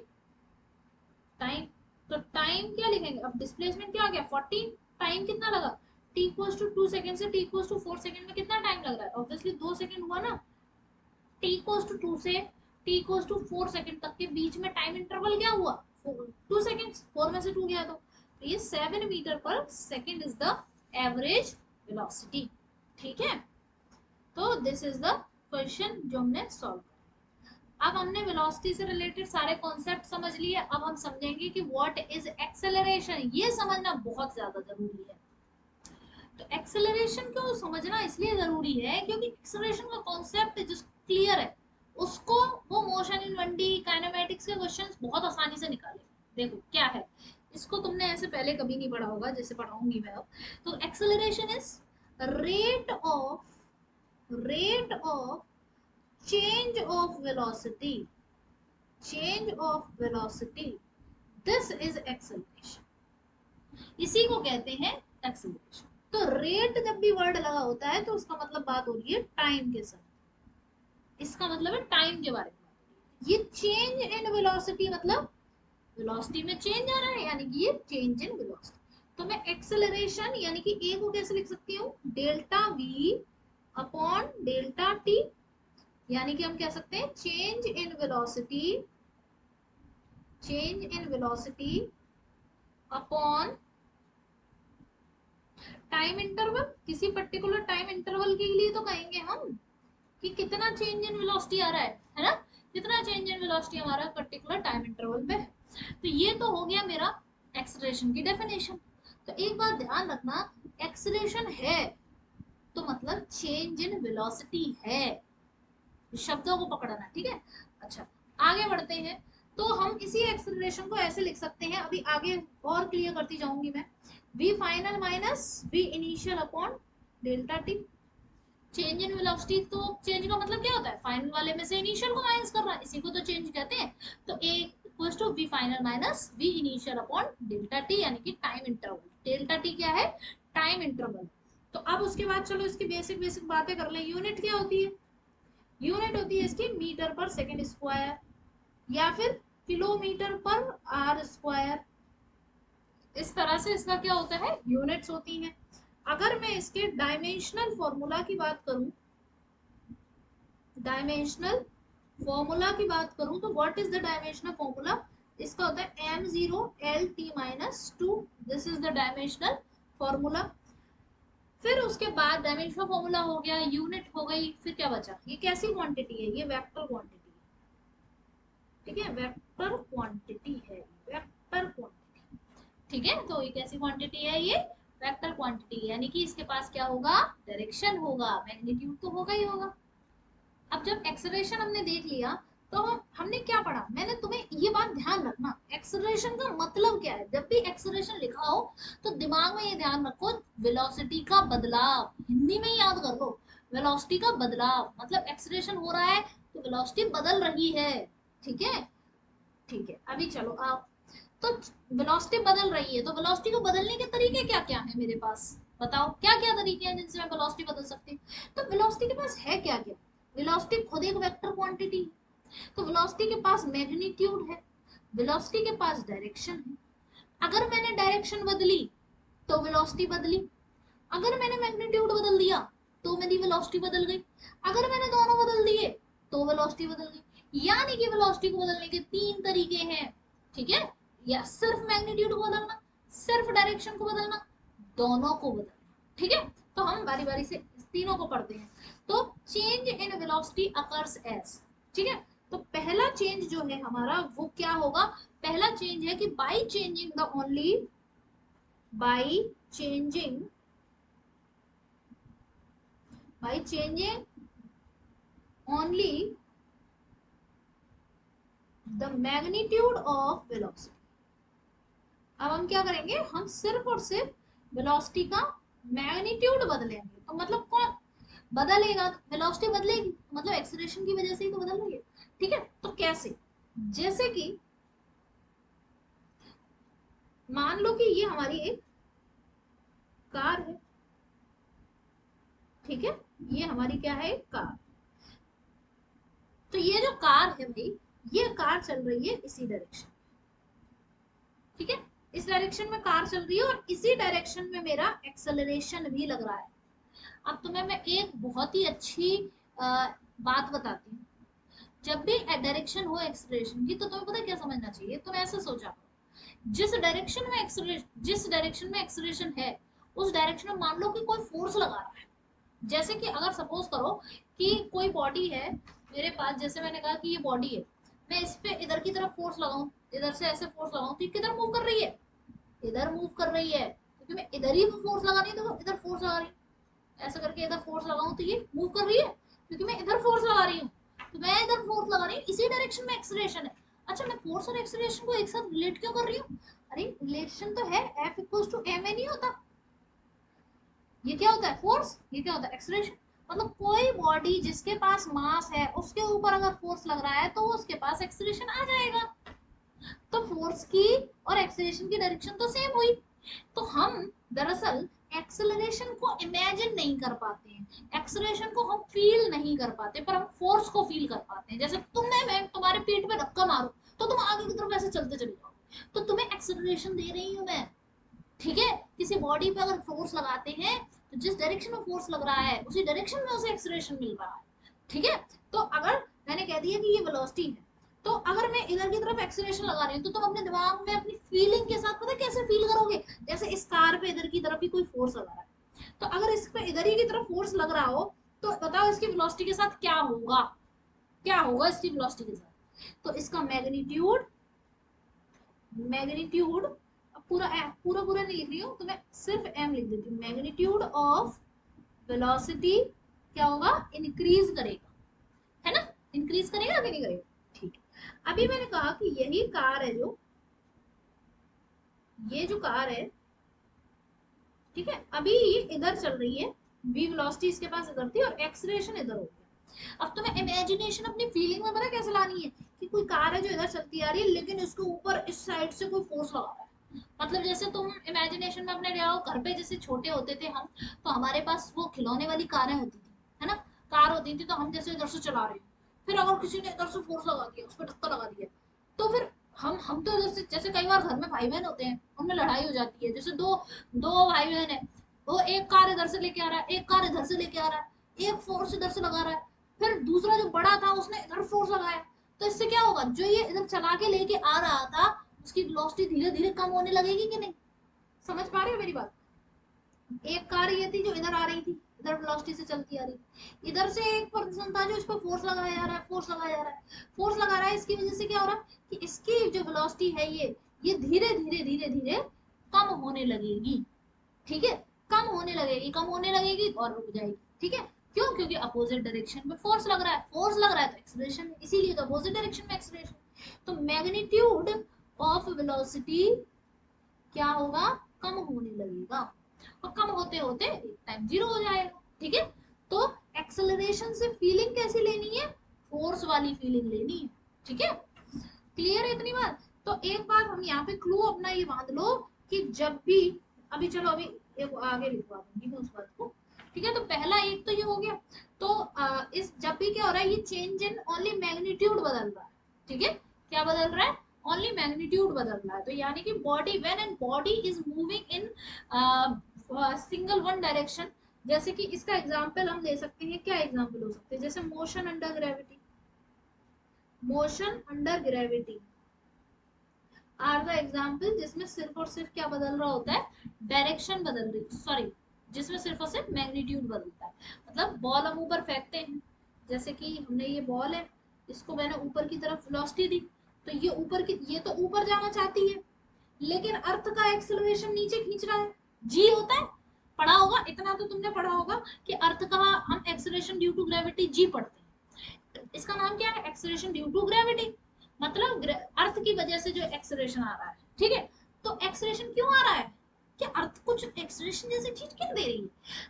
टाइम। तो टाइम क्या लिखेंगे, अब डिस्प्लेसमेंट क्या आ गया 14, टाइम कितना लगा, t इक्वल्स टू 2 सेकंड से t इक्वल्स टू 4 सेकंड में कितना टाइम लग रहा है, ऑब्वियसली 2 सेकंड हुआ ना। t इक्वल्स टू 2 से t इक्वल्स टू 4 सेकंड तक के बीच में टाइम इंटरवल क्या हुआ 2 सेकंड्स, 4 में से 2 गया तो ये 7 मीटर पर second is the average velocity. ठीक है, तो दिस इज द क्वेश्चन जो हमने सॉल्व। अब हमने वेलोसिटी से रिलेटेड सारे कॉन्सेप्ट समझ लिए, अब हम समझेंगे कि व्हाट इज एक्सेलरेशन। ये समझना बहुत ज्यादा जरूरी है। तो एक्सेलरेशन को समझना इसलिए जरूरी है क्योंकि एक्सेलरेशन का कॉन्सेप्ट जो क्लियर है उसको वो मोशन इन 1D काइनेमेटिक्स के क्वेश्चंस बहुत आसानी से निकाले। देखो क्या है, इसको तुमने ऐसे पहले कभी नहीं पढ़ा होगा जैसे पढ़ाऊंगी मैं अब। तो acceleration is rate of change of velocity, change of velocity, this is acceleration, इसी को कहते हैं एक्सेलरेशन। तो रेट जब भी वर्ड लगा होता है तो उसका मतलब बात हो रही है टाइम के साथ, इसका मतलब है टाइम के बारे में। ये चेंज इन वेलोसिटी मतलब वेलोसिटी में चेंज आ रहा है, यानी कि ये चेंज इन वेलोसिटी। तो मैं एक्सेलरेशन यानी कि ए को कैसे लिख सकती हूँ, delta we upon delta T, यानी कि हम कह सकते हैं change in velocity, change in velocity upon time interval. किसी पर्टिकुलर टाइम इंटरवल के लिए तो कहेंगे हम कि कितना चेंज इन वेलोसिटी आ रहा है ना। कितना चेंज इन वेलोसिटी हमारा पर्टिकुलर टाइम इंटरवल पे है। तो ये तो हो गया मेरा एक्सेलरेशन की डेफिनेशन। तो एक बात ध्यान रखना, एक्सेलरेशन है तो मतलब चेंज इन वेलोसिटी है, शब्दों को पकड़ना, ठीक है। अच्छा, आगे बढ़ते हैं। तो हम इसी एक्सेलरेशन को ऐसे लिख सकते हैं, अभी आगे और क्लियर करती जाऊंगी मैं। v final minus v initial upon delta T. Change in velocity, तो चेंज का मतलब क्या होता है, फाइनल वाले में से इनिशियल को माइनस कर रहा है, इसी को तो चेंज कहते हैं। तो a equals to v final minus v initial upon delta T, यानी कि टाइम इंटरवल। डेल्टा टी क्या है, टाइम इंटरवल। तो अब उसके बाद चलो इसकी बेसिक बेसिक बातें कर ले। यूनिट क्या होती है, यूनिट होती है इसकी मीटर पर सेकंड स्क्वायर या फिर किलोमीटर पर आर स्क्वायर। इस तरह से इसका क्या होता है, यूनिट्स होती हैं। अगर मैं इसके डायमेंशनल फॉर्मूला की बात करूं, डायमेंशनल फॉर्मूला की बात करूं तो what is the dimensional formula, इसका होता है m0 lt minus 2। This is the dimensional formula. फिर उसके बाद डायमेंशनल फॉर्मूला हो गया, यूनिट हो गई, फिर क्या बचा, ये कैसी क्वांटिटी है, ये वेक्टर क्वांटिटी है, ठीक है, वेक्टर क्वांटिटी है, वेक्टर क्वांटिटी, ठीक है। तो ये कैसी क्वांटिटी है, ये वेक्टर क्वांटिटी, यानी कि इसके पास क्या होगा, डायरेक्शन होगा, मैग्नीट्यूड तो होगा ही होगा। अब जब एक्सेलरेशन हमने देख लिया तो हमने क्या पढ़ा, मैंने तुम्हें ये बात ध्यान रखना, एक्सेलरेशन का मतलब क्या है। जब भी एक्सेलरेशन लिखा हो तो दिमाग में ये ध्यान रखो, वेलोसिटी का बदलाव, हिंदी में ही याद कर लो, वेलोसिटी का बदलाव मतलब एक्सेलरेशन हो रहा है तो वेलोसिटी बदल रही है, ठीक है। ठीक है, अभी चलो आप, तो वेलोसिटी बदल रही है तो वेलोसिटी को बदलने के तरीके क्या क्या है मेरे पास, बताओ क्या क्या तरीके हैं जिनसे मैं वेलोसिटी बदल सकती हूँ। तो वेलोसिटी के पास है क्या क्या, वेलोसिटी खुद एक वेक्टर क्वांटिटी है, तो वेलोसिटी के पास मैग्नीट्यूड है, वेलोसिटी के पास डायरेक्शन है। अगर मैंने डायरेक्शन बदली तो वेलोसिटी बदली, अगर मैंने मैग्नीट्यूड बदल दिया तो मेरी वेलोसिटी बदल गई, अगर मैंने दोनों बदल दिए तो वेलोसिटी बदल गई। यानी कि वेलोसिटी को बदलने के तीन तरीके हैं, ठीक है। या सिर्फ मैग्नीट्यूड को बदलना, सिर्फ डायरेक्शन को बदलना, दोनों को बदलना, ठीक है। तो हम बारी बारी से इस तीनों को पढ़ते हैं। तो change in velocity occurs as, ठीक है। तो पहला चेंज जो है हमारा वो क्या होगा, पहला चेंज है कि by changing the only, by changing, by changing only the magnitude of velocity। अब हम क्या करेंगे, हम सिर्फ और सिर्फ वेलोसिटी का मैग्नीट्यूड बदलेंगे। तो मतलब कौन बदलेगा, वेलोसिटी बदलेगी, मतलब एक्सेलरेशन की वजह से ही तो बदल रही है, ठीक है। तो कैसे, जैसे कि मान लो कि ये हमारी एक कार है, ठीक है, ये हमारी क्या है, एक कार। तो ये जो कार है भाई, ये कार चल रही है इसी डायरेक्शन, ठीक है, इस डायरेक्शन में कार चल रही है और इसी डायरेक्शन में मेरा एक्सेलरेशन भी लग रहा है। अब तुम्हें मैं एक बहुत ही अच्छी बात बताती हूँ, जब भी डायरेक्शन हो एक्सेलरेशन की तो तुम्हें पता है क्या समझना चाहिए, तुम ऐसे सोचा, जिस डायरेक्शन में एक्सेलरेशन है उस डायरेक्शन में मान लो कि कोई फोर्स लगा रहा है। जैसे कि अगर सपोज करो कि कोई बॉडी है मेरे पास, जैसे मैंने कहा कि ये बॉडी है, मैं इस पे इधर की तरफ फोर्स लगाऊं, इधर से ऐसे फोर्स लगाऊं तो ये किधर मूव कर रही है, इधर मूव कर रही है, क्योंकि मैं इधर ही फोर्स लगा रही हूँ तो इधर फोर्स लगा रही हूँ, ऐसा करके इधर फोर्स लगाऊं तो ये मूव कर रही है, क्योंकि मैं इधर फोर्स लगा रही हूँ, तो मैं इधर फोर्स लगा रही हूँ, इसी डायरेक्शन में एक्सेलरेशन है। अच्छा, मैं फोर्स और एक्सेलरेशन को एक साथ रिलेट क्यों कर रही हूँ, अरे रिलेशन तो है F इक्वल्स टू ma नहीं होता, ये क्या होता है फोर्स, ये क्या होता है एक्सेलरेशन। मतलब कोई बॉडी जिसके पास मास है उसके ऊपर अगर फोर्स लग रहा है तो उसके पास एक्सेलरेशन आ जाएगा। तो फोर्स की और एक्सेलरेशन की डायरेक्शन तो सेम हुई। तो हम दरअसल एक्सेलरेशन को इमेजिन नहीं कर पाते हैं, एक्सेलरेशन को हम फील नहीं कर पाते, पर हम फोर्स को फील कर पाते हैं। जैसे तुम्हें मैं तुम्हारे पीठ पे धक्का मारूं तो तुम आगे की तरफ ऐसे चलते चले जाओगे, तो तुम्हें एक्सेलरेशन दे रही हूं मैं, ठीक है। किसी बॉडी पे अगर फोर्स लगाते हैं तो जिस डायरेक्शन में फोर्स लग रहा है उसी डायरेक्शन में उसे एक्सेलरेशन मिल रहा है, ठीक है। तो अगर मैंने कह दिया कि ये वेलोसिटी है, तो अगर मैं इधर की तरफ एक्सेलरेशन लगा रही हूँ तो तुम अपने दिमाग में अपनी फीलिंग के साथ पता कैसे फील करोगे, जैसे इस कार पे इधर की तरफ ही कोई फोर्स लगा रहा है, तो अगर इस पे इधर ही की तरफ फोर्स लग रहा हो तो बताओ इसकी वेलोसिटी के साथ क्या होगा, क्या होगा इसकी वेलोसिटी के साथ। तो इसका मैग्नीट्यूड, मैग्नीट्यूड पूरा पूरा पूरा नहीं लिख रही हूँ तो मैं सिर्फ एम लिख देती हूँ। मैग्नीट्यूड ऑफ वेलोसिटी क्या होगा, इंक्रीज करेगा, है ना, इंक्रीज करेगा कि नहीं करेगा। ठीक है, अभी मैंने कहा कि यही कार है जो, ये जो कार है, ठीक है, अभी ये इधर चल रही है, v वेलोसिटी इसके पास इधर थी और एक्सीलरेशन इधर हो गया। अब तुम्हें इमेजिनेशन अपनी फीलिंग में पता कैसे लानी है कि कोई कार है जो इधर चलती आ रही है लेकिन इसके ऊपर इस साइड से कोई फोर्स लगा रहा है। मतलब जैसे तुम इमेजिनेशन में अपने ले आओ, घर पे जैसे छोटे होते थे हम, तो हमारे पास वो खिलौने वाली कारें होती थी, है ना, कार होती थी, तो हम जैसे इधर से चला रहे हैं, फिर अगर किसी ने इधर से फोर्स लगा दिया, उस पर धक्का लगा दिया, तो फिर हम तो इधर से, जैसे कई बार घर में भाई बहन होते हैं, उनमें लड़ाई हो जाती है, जैसे दो दो भाई बहन है, वो एक कार इधर से लेके आ रहा है, एक कार इधर से लेके आ रहा है, एक फोर्स इधर से लगा रहा है, फिर दूसरा जो बड़ा था उसने इधर फोर्स लगाया, तो इससे क्या होगा, जो ये इधर चला के लेके आ रहा था उसकी वेलोसिटी धीरे धीरे कम होने लगेगी कि नहीं। समझ पा रहे हो मेरी बात। एक कार ये थी जो इधर आ रही थी, इधर वेलोसिटी से चलती आ रही थी, इधर से एक पर्सन था जो इस पर फोर्स लगाया जा रहा है, फोर्स लगाया जा रहा है, फोर्स लगा रहा है, इसकी वजह से क्या हो रहा है कि इसकी जो वेलोसिटी है ये धीरे धीरे धीरे धीरे कम होने लगेगी। ठीक है, कम होने लगेगी, कम होने लगेगी और रुक जाएगी। ठीक है, क्यों, क्योंकि अपोजिट डायरेक्शन में फोर्स लग रहा है, फोर्स लग रहा है तो एक्सीलरेशन, इसीलिए तो अपोजिट डायरेक्शन में एक्सीलरेशन। तो मैग्नीट्यूड ऑफ वेलोसिटी क्या होगा, कम होने लगेगा, और कम होते होते एक टाइम जीरो हो जाएगा। ठीक है, तो एक्सेलरेशन से फीलिंग कैसी लेनी है, फोर्स वाली फीलिंग लेनी है। ठीक है, क्लियर है इतनी बात। तो एक बार हम यहाँ पे क्लू अपना ये बांध लो कि जब भी, अभी चलो अभी एक आगे लिखवा दूंगी मैं उस बात को। ठीक है, तो पहला एक तो ये हो गया। तो इस जब भी क्या हो रहा है, ये चेंज इन ओनली मैग्नीट्यूड बदल रहा है। ठीक है, क्या बदल रहा है, ओनली मैग्नीट्यूड बदल रहा है। तो यानी कि body, when an body is moving in single one direction, जैसे कि इसका एग्जांपल हम ले सकते हैं, क्या एग्जांपल हो सकते हैं, जैसे motion under gravity, motion under gravity are the example, जिसमें सिर्फ और सिर्फ क्या बदल रहा होता है, डायरेक्शन बदल रही, सॉरी, जिसमें सिर्फ और सिर्फ मैग्नीट्यूड बदलता है। मतलब बॉल हम ऊपर फेंकते हैं, जैसे कि हमने ये बॉल है, इसको मैंने ऊपर की तरफ वेलोसिटी दी, तो ये ऊपर की, ये तो ऊपर जाना चाहती है, लेकिन अर्थ का एक्सेलरेशन नीचे खींच रहा है, जी होता है, पढ़ा होगा, इतना तो तुमने पढ़ा होगा कि अर्थ का हम acceleration due to gravity G पढ़ते हैं। इसका नाम क्या है, एक्सेलरेशन ड्यू टू ग्रेविटी, मतलब अर्थ की वजह से जो एक्सेलरेशन आ रहा है। ठीक है, तो एक्सेलरेशन क्यों आ रहा है, कि अर्थ कुछ एक्सेलरेशन जैसे चीज क्यों दे रही है,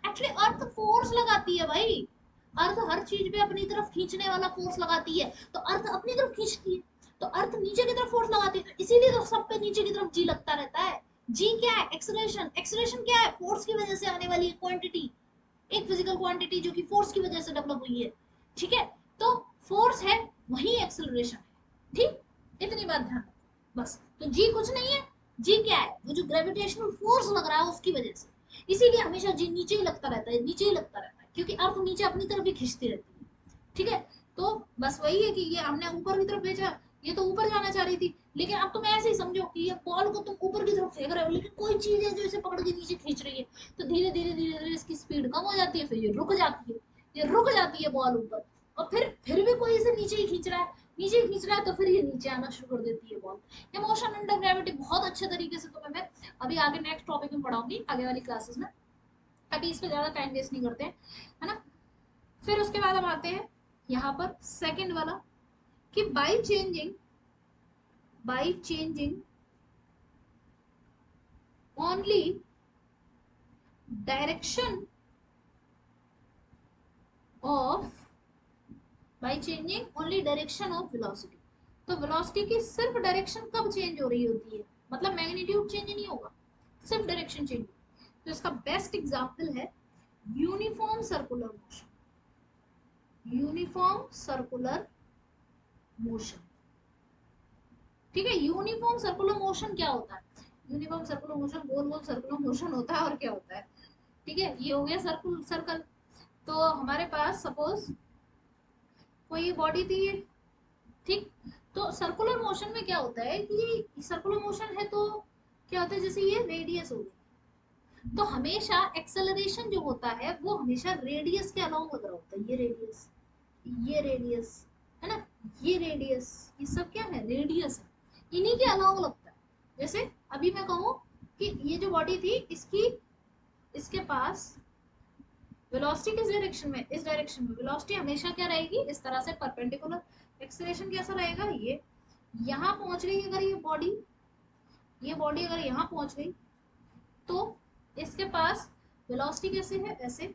एक्चुअली अर्थ फोर्स लगाती है भाई, अर्थ हर चीज पे अपनी तरफ खींचने वाला फोर्स लगाती है, तो अर्थ अपनी तरफ खींचती है, तो अर्थ नीचे की तरफ फोर्स लगाती है, तो इसीलिए तो सब पे नीचे की तरफ जी लगता रहता है। जी क्या है, एक्सेलरेशन, एक्सेलरेशन क्या है, फोर्स की वजह से आने वाली क्वांटिटी, एक फिजिकल क्वांटिटी जो कि फोर्स की वजह से डेवलप हुई है। ठीक है, तो फोर्स है वही एक्सेलरेशन है। ठीक, इतनी बात ध्यान रखो बस। तो जी कुछ नहीं है, जी क्या है, वो जो ग्रेविटेशनल फोर्स लग रहा है उसकी वजह से, इसीलिए हमेशा जी नीचे ही लगता रहता है, नीचे ही लगता रहता है, क्योंकि अर्थ नीचे अपनी तरफ ही खींचती रहती है। ठीक है, तो बस वही है कि ये हमने ऊपर की तरफ भेजा, ये तो ऊपर जाना चाह रही थी, लेकिन अब तुम ऐसे ही समझो कि ये बॉल को तुम ऊपर की तरफ फेंक रहे हो, लेकिन कोई चीज है जो इसे पकड़ के नीचे खींच रही है, तो धीरे धीरे धीरे धीरे इसकी स्पीड कम हो जाती है, फिर ये रुक जाती है, ये रुक जाती है बॉल ऊपर, और फिर भी कोई इसे नीचे ही खींच रहा है, नीचे खींच रहा है, तो फिर ये नीचे आना शुरू कर देती है बॉल। ये मोशन अंडर ग्रेविटी बहुत अच्छे तरीके से तुम्हें मैं अभी आगे नेक्स्ट टॉपिक में पढ़ाऊंगी, आगे वाली क्लासेस में, अभी इस पे ज्यादा टाइम वेस्ट नहीं करते हैं, है ना। फिर उसके बाद हम आते हैं यहाँ पर सेकंड वाला, कि by changing only direction of, by changing only direction of velocity, तो वेलोसिटी की सिर्फ डायरेक्शन कब चेंज हो रही होती है, मतलब मैग्नीट्यूड चेंज नहीं होगा, सिर्फ डायरेक्शन चेंज। तो इसका बेस्ट एग्जांपल है uniform circular motion, uniform circular motion. ठीक है, यूनिफॉर्म सर्कुलर मोशन क्या होता है, यूनिफॉर्म सर्कुलर मोशन गोल गोल सर्कुलर मोशन होता है, और क्या होता है। ठीक है, ये हो गया सर्कुल सर्कल। तो हमारे पास सपोज कोई बॉडी थी, ठीक, तो सर्कुलर मोशन में क्या होता है कि सर्कुलर मोशन है तो क्या होता है, जैसे ये रेडियस हो गई, तो हमेशा एक्सेलरेशन जो होता है वो हमेशा रेडियस के अलोंग लग रहा होता है, ये रेडियस, ये रेडियस, है ना, ये रेडियस, ये सब क्या है, रेडियस है, इन्हीं के अलावा लगता है। जैसे अभी मैं कहूँ कि ये जो बॉडी थी इसकी, इसके पास वेलोसिटी किस डायरेक्शन में, इस डायरेक्शन में, वेलोसिटी हमेशा क्या रहेगी, इस तरह से परपेंडिकुलर। एक्सेलरेशन कैसा रहेगा, ये यहाँ पहुंच गई अगर ये बॉडी, ये बॉडी अगर यहाँ पहुंच गई तो इसके पास वेलोसिटी कैसे है, ऐसे,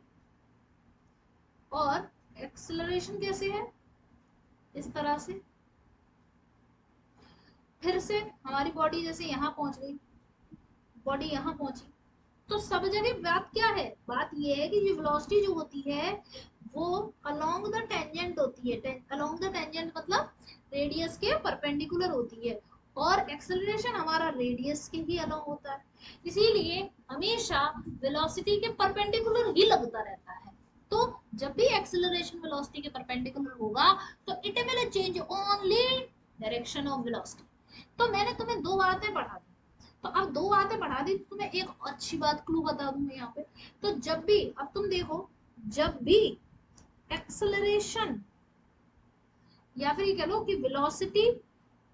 और एक्सेलरेशन कैसे है, इस तरह से। फिर से हमारी बॉडी जैसे यहाँ पहुंच गई, बॉडी यहाँ पहुंची, तो सब जगह बात क्या है, बात ये है कि ये वेलोसिटी जो होती है वो अलोंग द टेंजेंट होती है। अलोंग द टेंजेंट मतलब रेडियस के परपेंडिकुलर होती है, और एक्सेलरेशन हमारा रेडियस के ही अलोंग होता है। इसीलिए हमेशा वेलोसिटी के परपेंडिकुलर ही लगता रहता है। तो जब भी एक्सेलरेशन वेलोसिटी के परपेंडिकुलर होगा तो it will change only direction of velocity. तो मैंने तुम्हें दो बातें पढ़ा दी, तो अब दो बातें बढ़ा दी, तो मैं एक अच्छी बात क्लू बता दूं मैं यहाँ पे। तो जब भी, अब तुम देखो, जब भी एक्सेलरेशन, या फिर ये कह लो कि वेलोसिटी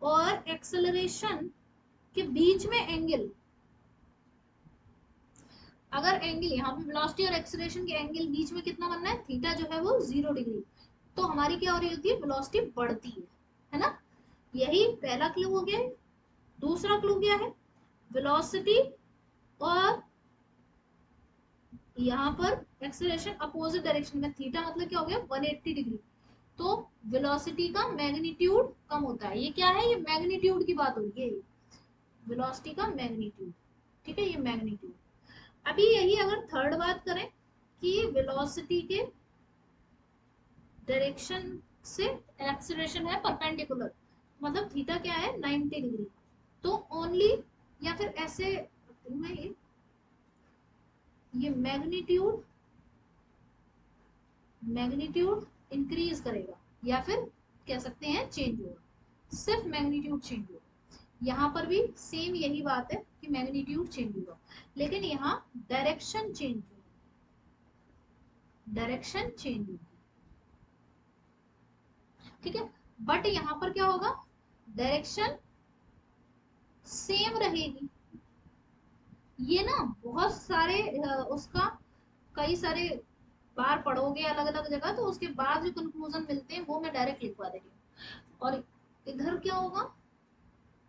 और एक्सेलरेशन के बीच में एंगल, अगर एंगल यहाँ पे वेलोसिटी और एक्सेलरेशन के एंगल बीच में कितना बनना है, थीटा जो है वो 0 डिग्री, तो हमारी क्या हो रही होती है, वेलोसिटी बढ़ती है ना। यही पहला क्लू हो गया। दूसरा क्लू क्या है, वेलोसिटी और यहाँ पर एक्सेलरेशन अपोजिट डायरेक्शन में, थीटा मतलब क्या हो गया, 180 डिग्री, तो वेलोसिटी का मैग्नीट्यूड कम होता है। ये क्या है, ये मैग्नीट्यूड की बात हो रही है, वेलोसिटी का मैग्नीट्यूड, ठीक है, ये मैग्नीट्यूड। अभी यही अगर थर्ड बात करें कि वेलोसिटी के डायरेक्शन से एक्सेलरेशन है परपेंडिकुलर, मतलब थीटा क्या है, 90 डिग्री, तो ओनली, या फिर ऐसे ये मैग्नीट्यूड, मैग्नीट्यूड इंक्रीज करेगा, या फिर कह सकते हैं चेंज होगा, सिर्फ मैग्नीट्यूड चेंज होगा। यहाँ पर भी सेम यही बात है कि मैग्नीट्यूड चेंज होगा, लेकिन यहाँ डायरेक्शन चेंज होगी, डायरेक्शन चेंज होगी, ठीक है। बट यहाँ पर क्या होगा, डायरेक्शन सेम रहेगी। ये ना बहुत सारे उसका कई सारे बार पढ़ोगे अलग अलग जगह, तो उसके बाद जो कंक्लूजन मिलते हैं वो मैं डायरेक्ट लिखवा देती हूँ। और इधर क्या होगा,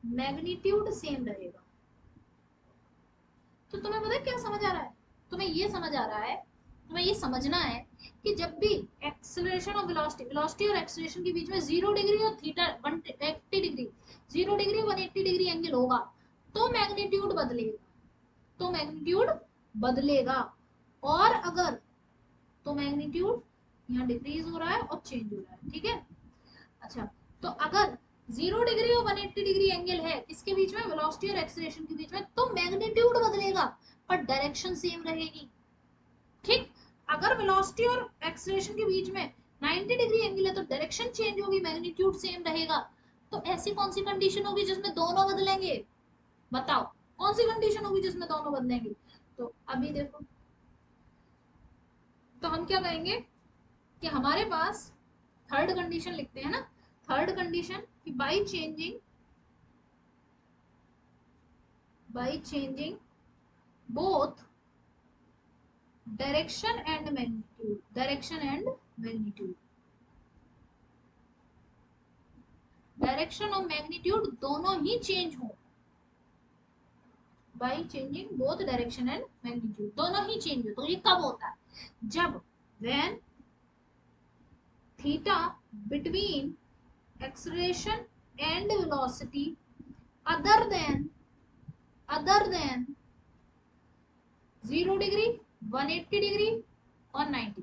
मैग्नीट्यूड सेम रहेगा। तो तुम्हें पता है क्या समझ आ रहा है, तुम्हें ये समझ आ रहा है, तुम्हें ये समझना है कि जब भी एक्सेलरेशन और वेलोसिटी, वेलोसिटी और एक्सेलरेशन के बीच में 0 डिग्री और theta 180 degree, 0 degree 180 degree angle होगा, तो मैग्नीट्यूड बदलेगा, तो मैग्नीट्यूड बदलेगा। और अगर, तो मैग्नीट्यूड यहाँ डिक्रीज हो रहा है और चेंज हो रहा है, ठीक है। अच्छा, तो अगर 0 डिग्री और 180 डिग्री एंगल है किसके बीच में, वेलोसिटी और एक्सेलरेशन के बीच में, तो मैग्नीट्यूड बदलेगा पर डायरेक्शन सेम रहेगी, ठीक। अगर वेलोसिटी और एक्सेलरेशन के बीच में 90 डिग्री एंगल है तो डायरेक्शन चेंज होगी, मैग्नीट्यूड सेम रहेगा। तो ऐसी कौन सी कंडीशन होगी जिसमें दोनों बदलेंगे, बताओ कौन सी कंडीशन होगी जिसमें दोनों बदलेंगे। तो अभी देखो, तो हम क्या करेंगे कि हमारे पास थर्ड कंडीशन लिखते हैं ना, थर्ड कंडीशन कि by changing both direction and magnitude, direction and magnitude, direction और मैग्नीट्यूड दोनों ही चेंज हो, by changing both direction and magnitude, दोनों ही चेंज हो। तो ये कब होता है, जब when theta between acceleration and velocity other than other than 0 degree, 180 degree और 90,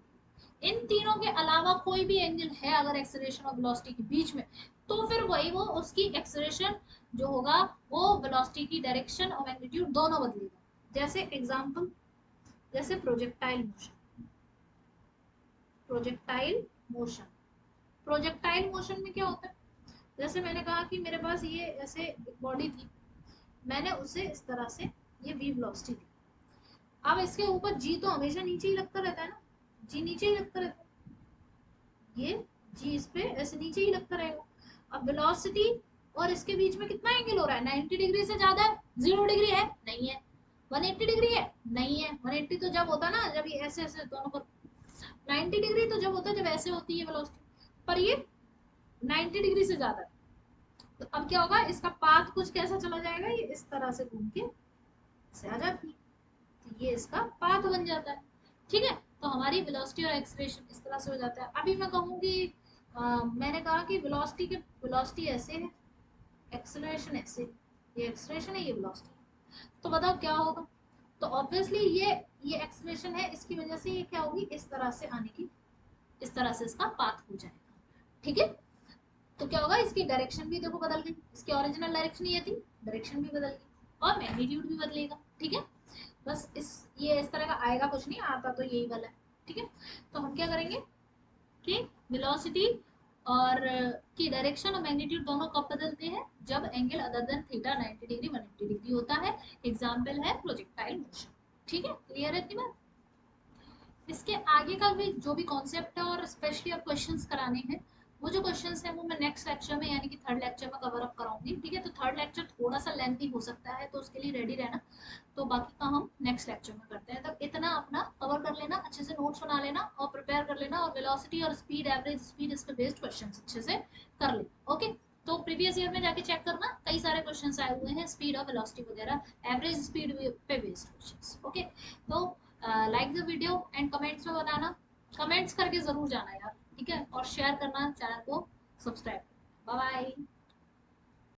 इन तीनों के अलावा कोई भी एंगल है अगर एक्सेलरेशन और वेलोसिटी के बीच में, तो फिर वही वो उसकी एक्सेलरेशन जो होगा वो वेलोसिटी की डायरेक्शन और मैग्नीट्यूड दोनों बदलेगा। जैसे एग्जांपल, जैसे projectile motion, projectile motion, projectile motion में क्या होता है, जैसे मैंने कहा कि मेरे पास ये ऐसे एक बॉडी थी, मैंने उसे इस तरह से ये वी वेलोसिटी दी, अब इसके ऊपर जी तो हमेशा नीचे ही लगता रहता है ना, जी नीचे ही लगता रहता है, ये जी इस पे ऐसे नीचे ही लगता रहेगा। अब वेलोसिटी और इसके बीच में कितना एंगल हो रहा है, 90 डिग्री से ज्यादा है, 0 डिग्री है नहीं है, 180 डिग्री है नहीं है, 180 तो जब होता है ना जब ये ऐसे ऐसे दोनों पर, 90 डिग्री तो जब होता है जब ऐसे होती है वेलोसिटी, पर ये 90 डिग्री से ज्यादा है। तो अब क्या होगा, इसका पाथ कुछ कैसा चला जाएगा, ये इस तरह से घूम के से आ जाती है, तो ये इसका पाथ बन जाता है। ठीक है, तो हमारी वेलोसिटी और एक्सेलरेशन इस तरह से हो जाता है। अभी मैं कहूंगी मैंने कहा कि वेलोसिटी ऐसे है, एक्सेलरेशन ऐसे, ये एक्सेलरेशन है ये वेलोसिटी, तो बताओ क्या होगा। तो ऑब्वियसली ये एक्सेलरेशन है, इसकी वजह से ये क्या होगी, इस तरह से आने की, इस तरह से इसका पाथ हो जाएगा। ठीक है, तो क्या होगा, इसकी डायरेक्शन भी देखो बदल गई, इसकी ओरिजिनल डायरेक्शन ये थी, डायरेक्शन भी बदल गई और मैग्नीट्यूड भी बदलेगा। ठीक है, बस ये इस तरह का आएगा, कुछ नहीं आता तो यही वाला है। ठीक है, तो हम क्या करेंगे कि वेलोसिटी और की डायरेक्शन और मैग्नीट्यूड दोनों कब बदलते हैं, जब angle other than theta 90 degree 180 degree होता है। एग्जांपल है प्रोजेक्टाइल मोशन। ठीक है, क्लियर है इतनी बात। इसके आगे का भी जो भी कॉन्सेप्ट है और स्पेशली अब क्वेश्चंस कराने हैं, वो जो क्वेश्चंस हैं वो मैं नेक्स्ट लेक्चर में यानी कि थर्ड लेक्चर में कवर अप कराऊंगी। ठीक है, तो थर्ड लेक्चर थोड़ा सा लेंथी हो सकता है, तो उसके लिए रेडी रहना। तो बाकी का हम नेक्स्ट लेक्चर में करते हैं, तब इतना अपना कवर कर लेना, अच्छे से नोट्स बना लेना और प्रिपेयर कर लेना, और वेलोसिटी और स्पीड, एवरेज स्पीड, इसके बेस्ड क्वेश्चन अच्छे से कर लेना। ओके, तो प्रीवियस ईयर में जाके चेक करना, कई सारे क्वेश्चंस आए हुए हैं स्पीड और वेलोसिटी वगैरह, एवरेज स्पीड पे बेस्ड क्वेश्चंस। ओके, तो like the video and comments में बताना, कमेंट्स करके जरूर जाना यार। ठीक है, और शेयर करना, चैनल को सब्सक्राइब। Bye bye.